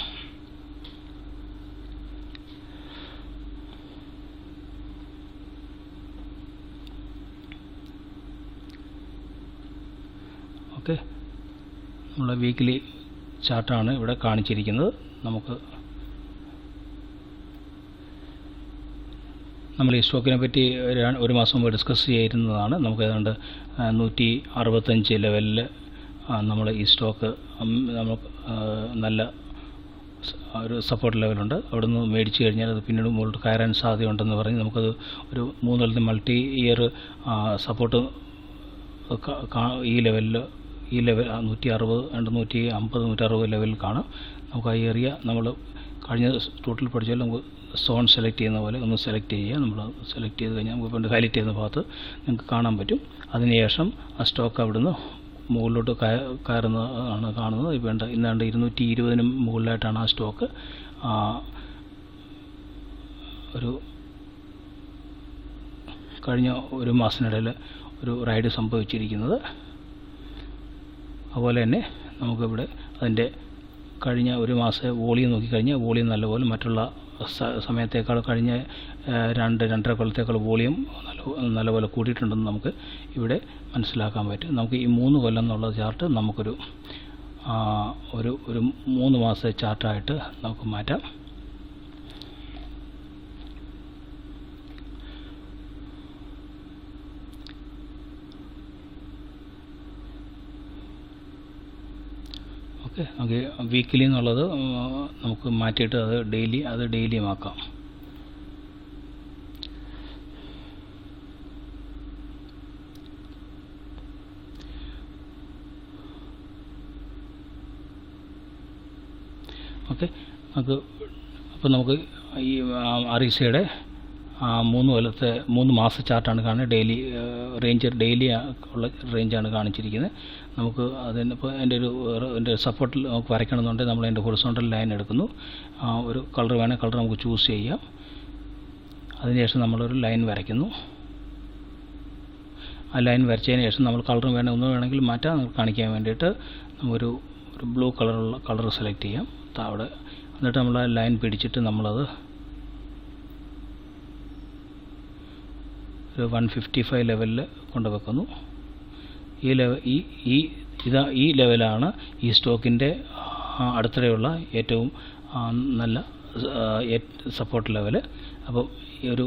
ഓക്കെ, നമ്മളെ വീക്കിലി ചാർട്ടാണ് ഇവിടെ കാണിച്ചിരിക്കുന്നത്. നമ്മൾ ഈ സ്റ്റോക്കിനെ പറ്റി ഒരു മാസം മുമ്പ് ഡിസ്കസ് ചെയ്തിരുന്നതാണ്. നമുക്ക് ഏതാണ്ട് 165 ലെവലിൽ നമ്മൾ ഈ സ്റ്റോക്ക് നമുക്ക് നല്ല ഒരു സപ്പോർട്ട് ലെവലുണ്ട്. അവിടെ നിന്ന് മേടിച്ച് കഴിഞ്ഞാൽ അത് പിന്നീട് മുകളിൽ കയറാൻ സാധ്യതയുണ്ടെന്ന് പറഞ്ഞ് നമുക്കത് ഒരു 3 കൊല്ലത്തെ മൾട്ടി ഇയർ സപ്പോർട്ട് ഈ ലെവൽ 160, 150, 160 ലെവലിൽ കാണാം. നമുക്ക് ആ ഏരിയ നമ്മൾ കഴിഞ്ഞ ടോട്ടൽ പഠിച്ചാൽ നമുക്ക് സോൺ സെലക്ട് ചെയ്യുന്ന പോലെ ഒന്ന് സെലക്ട് ചെയ്യുക. നമ്മൾ സെലക്ട് ചെയ്ത് കഴിഞ്ഞാൽ നമുക്ക് ഇപ്പോൾ ഹൈലൈറ്റ് ചെയ്യുന്ന ഭാഗത്ത് നിങ്ങൾക്ക് കാണാൻ പറ്റും. അതിനുശേഷം ആ സ്റ്റോക്ക് അവിടുന്ന് മുകളിലോട്ട് കയറുന്നതാണ് കാണുന്നത്. ഇപ്പോൾ ഇന്നാണ്ട് 220 മുകളിലായിട്ടാണ് ആ സ്റ്റോക്ക് ഒരു കഴിഞ്ഞ ഒരു മാസത്തിനിടയിൽ ഒരു റൈഡ് സംഭവിച്ചിരിക്കുന്നത്. അതുപോലെ തന്നെ നമുക്കിവിടെ അതിൻ്റെ കഴിഞ്ഞ ഒരു മാസം വോളിയം നോക്കിക്കഴിഞ്ഞാൽ വോളിയം നല്ലപോലെ മറ്റുള്ള സമയത്തേക്കാൾ കഴിഞ്ഞ 2-2.5 കൊല്ലത്തേക്കാൾ വോളിയം നല്ലപോലെ കൂടിയിട്ടുണ്ടെന്ന് നമുക്ക് ഇവിടെ മനസ്സിലാക്കാൻ പറ്റും. നമുക്ക് ഈ 3 കൊല്ലം എന്നുള്ള ചാർട്ട് നമുക്കൊരു ഒരു 3 മാസത്തെ ചാർട്ടായിട്ട് നമുക്ക് മാറ്റാം. ഓക്കെ, നമുക്ക് വീക്കിലി എന്നുള്ളത് നമുക്ക് മാറ്റിയിട്ട് അത് ഡെയിലിയും ആക്കാം. ഓക്കെ, അപ്പോൾ നമുക്ക് ഈ RECയുടെ 3 മാസ ചാർട്ടാണ് കാണുന്നത്. ഡെയിലി ഉള്ള റേഞ്ചാണ് കാണിച്ചിരിക്കുന്നത്. നമുക്ക് അതിനിപ്പോൾ എൻ്റെ സപ്പോർട്ടിൽ നമുക്ക് വരയ്ക്കണമെന്നുണ്ടെങ്കിൽ നമ്മൾ അതിൻ്റെ ഹൊറിസോണ്ടൽ ലൈൻ എടുക്കുന്നു. ഒരു കളർ വേണേൽ കളർ നമുക്ക് ചൂസ് ചെയ്യാം. അതിനുശേഷം നമ്മളൊരു ലൈൻ വരയ്ക്കുന്നു. ആ ലൈൻ വരച്ചതിന് ശേഷം നമ്മൾ കളർ ഒന്നും വേണമെങ്കിൽ മാറ്റാം. നമുക്ക് കാണിക്കാൻ വേണ്ടിയിട്ട് ഒരു ബ്ലൂ കളറുള്ള കളർ സെലക്ട് ചെയ്യാം താഴെ. എന്നിട്ട് നമ്മൾ ആ ലൈൻ പിടിച്ചിട്ട് നമ്മളത് ഒരു 155 ലെവലിൽ കൊണ്ടുവെക്കുന്നു. ഈ ലെവലാണ് ഈ സ്റ്റോക്കിൻ്റെ അടുത്തിടെയുള്ള ഏറ്റവും നല്ല സപ്പോർട്ട് ലെവൽ. അപ്പോൾ ഈ ഒരു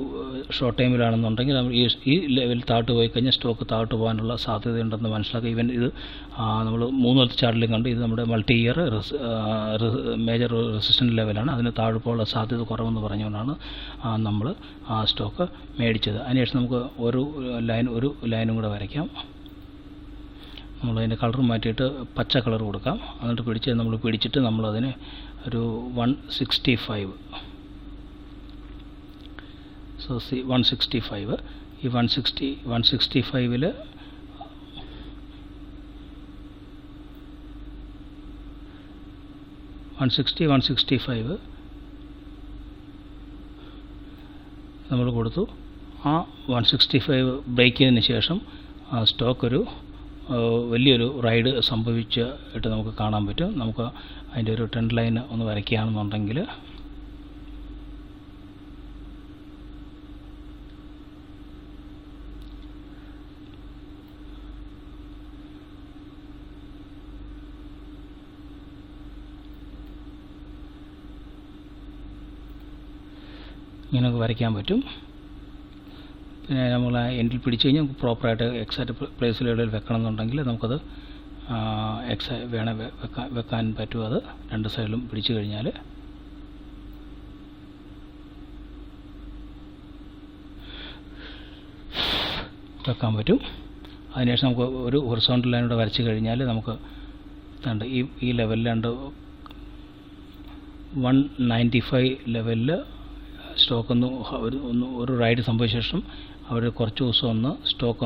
ഷോർട്ട് ടൈമിലാണെന്നുണ്ടെങ്കിൽ നമ്മൾ ഈ ലെവൽ താഴ്ത്തു പോയി കഴിഞ്ഞാൽ സ്റ്റോക്ക് താഴ്ത്തു പോകാനുള്ള സാധ്യതയുണ്ടെന്ന് മനസ്സിലാക്കുക. ഈവൻ ഇത് നമ്മൾ 3 ചാർട്ടിലും കണ്ട് ഇത് നമ്മുടെ മൾട്ടി ഇയർ മേജർ റെസിസ്റ്റൻറ്റ് ലെവലാണ്. അതിന് താഴെ പോകാനുള്ള സാധ്യത കുറവെന്ന് പറഞ്ഞുകൊണ്ടാണ് നമ്മൾ ആ സ്റ്റോക്ക് മേടിച്ചത്. അതിനുശേഷം നമുക്ക് ഒരു ലൈനും കൂടെ വരയ്ക്കാം. നമ്മളതിൻ്റെ കളർ മാറ്റിയിട്ട് പച്ച കളർ കൊടുക്കാം. എന്നിട്ട് പിടിച്ചിട്ട് നമ്മളതിനെ ഒരു 165. സോ 165. ഈ 165ൽ നമ്മൾ കൊടുത്തു. ആ 165 ബ്രേക്ക് ചെയ്തതിന് ശേഷം സ്റ്റോക്ക് വലിയൊരു റൈഡ് സംഭവിച്ചിട്ട് നമുക്ക് കാണാൻ പറ്റും. നമുക്ക് അതിൻ്റെ ഒരു ട്രെൻഡ് ലൈൻ ഒന്ന് വരയ്ക്കുകയാണെന്നുണ്ടെങ്കിൽ ഇങ്ങനെയൊക്കെ വരയ്ക്കാൻ പറ്റും. പിന്നെ നമ്മൾ എൻഡിൽ പിടിച്ചു കഴിഞ്ഞാൽ നമുക്ക് പ്രോപ്പറായിട്ട് എക്സാക്റ്റ് പ്ലേസിൽ എവിടെയും വെക്കണം എന്നുണ്ടെങ്കിൽ നമുക്കത് വെക്കാൻ പറ്റും. അത് രണ്ട് സൈഡിലും പിടിച്ചു കഴിഞ്ഞാൽ വെക്കാൻ പറ്റും. അതിനുശേഷം നമുക്ക് ഒരു ഹൊറിസോണ്ടൽ ലൈനൂടെ വരച്ച് കഴിഞ്ഞാൽ നമുക്ക് ഈ ലെവലിൽ 195 ലെവലിൽ സ്റ്റോക്ക് ഒരു റൈഡ് സംഭവിച്ച ശേഷം അവർ കുറച്ച് ദിവസം സ്റ്റോക്ക്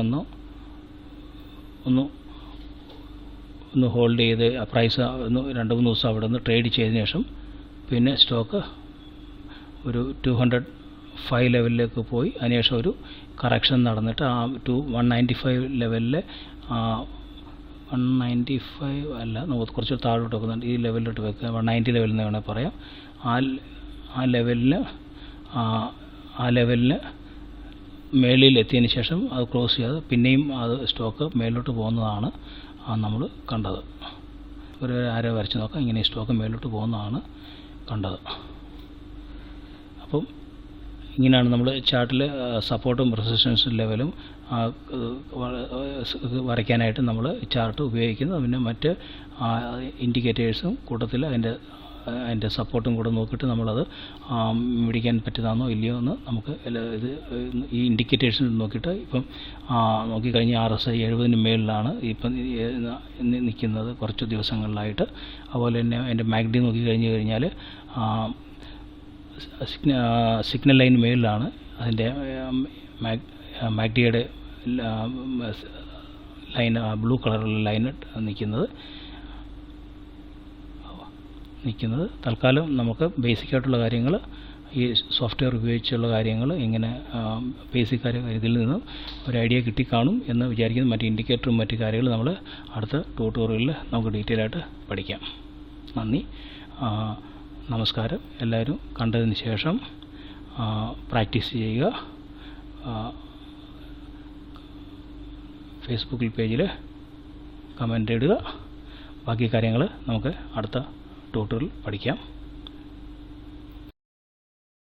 ഒന്ന് ഹോൾഡ് ചെയ്ത് ആ പ്രൈസ് 2-3 ദിവസം അവിടെ നിന്ന് ട്രേഡ് ചെയ്തതിന് ശേഷം പിന്നെ സ്റ്റോക്ക് ഒരു 205 ലെവലിലേക്ക് പോയി. അതിനുശേഷം ഒരു കറക്ഷൻ നടന്നിട്ട് ആ 195 ലെവലിൽ 195 അല്ല, നമുക്ക് കുറച്ച് താഴോട്ട് വെക്കുന്നുണ്ട്. ഈ ലെവലിലോട്ട് വെക്കുക, 190 ലെവലിൽ നിന്ന് വേണമെങ്കിൽ പറയാം. ആ ലെവലിന് മേളിൽ എത്തിയതിന് ശേഷം അത് ക്ലോസ് ചെയ്യാതെ പിന്നെയും അത് സ്റ്റോക്ക് മേലോട്ട് പോകുന്നതാണ് നമ്മൾ കണ്ടത്. ഒരു ആരോ വരച്ച് നോക്കാം. ഇങ്ങനെ സ്റ്റോക്ക് മേലോട്ട് പോകുന്നതാണ് കണ്ടത്. അപ്പം ഇങ്ങനെയാണ് നമ്മൾ ചാർട്ടിൽ സപ്പോർട്ടും റെസിസ്റ്റൻസും ലെവലും വരയ്ക്കാനായിട്ട് നമ്മൾ ചാർട്ട് ഉപയോഗിക്കുന്നത്. പിന്നെ മറ്റ് ഇൻഡിക്കേറ്റേഴ്സും കൂട്ടത്തിൽ അതിൻ്റെ സപ്പോർട്ടും കൂടെ നോക്കിയിട്ട് നമ്മളത് മേടിക്കാൻ പറ്റുന്നതാണോ ഇല്ലയോ എന്ന് നമുക്ക് ഈ ഇൻഡിക്കേറ്റേഴ്സിൽ നോക്കിയിട്ട് ഇപ്പം നോക്കിക്കഴിഞ്ഞാൽ RSI 70-ന് മേളിലാണ് ഇപ്പം നിൽക്കുന്നത് കുറച്ച് ദിവസങ്ങളിലായിട്ട്. അതുപോലെ തന്നെ അതിൻ്റെ MACD നോക്കിക്കഴിഞ്ഞ് കഴിഞ്ഞാൽ സിഗ്നൽ ലൈൻ മേളിലാണ് അതിൻ്റെ MACDയുടെ ലൈൻ, ബ്ലൂ കളറുള്ള ലൈൻ നിൽക്കുന്നത്. തൽക്കാലം നമുക്ക് ബേസിക്കായിട്ടുള്ള കാര്യങ്ങൾ, ഈ സോഫ്റ്റ്വെയർ ഉപയോഗിച്ചുള്ള കാര്യങ്ങൾ ഇങ്ങനെ ബേസിക് കാര്യങ്ങൾ ഇതിൽ നിന്ന് ഒരു ഐഡിയ കിട്ടിക്കാണും എന്ന് വിചാരിക്കുന്നു. മറ്റ് ഇൻഡിക്കേറ്ററും മറ്റ് കാര്യങ്ങൾ നമ്മൾ അടുത്ത ട്യൂട്ടോറിയലിൽ നമുക്ക് ഡീറ്റെയിൽ ആയിട്ട് പഠിക്കാം. നന്ദി, നമസ്കാരം. എല്ലാവരും കണ്ടതിന് ശേഷം പ്രാക്ടീസ് ചെയ്യുക. ഫേസ്ബുക്കിൽ പേജിൽ കമൻ്റ് ഇടുക. ബാക്കി കാര്യങ്ങൾ നമുക്ക് അടുത്ത ട്യൂട്ടോറിയൽ പഠിക്കാം.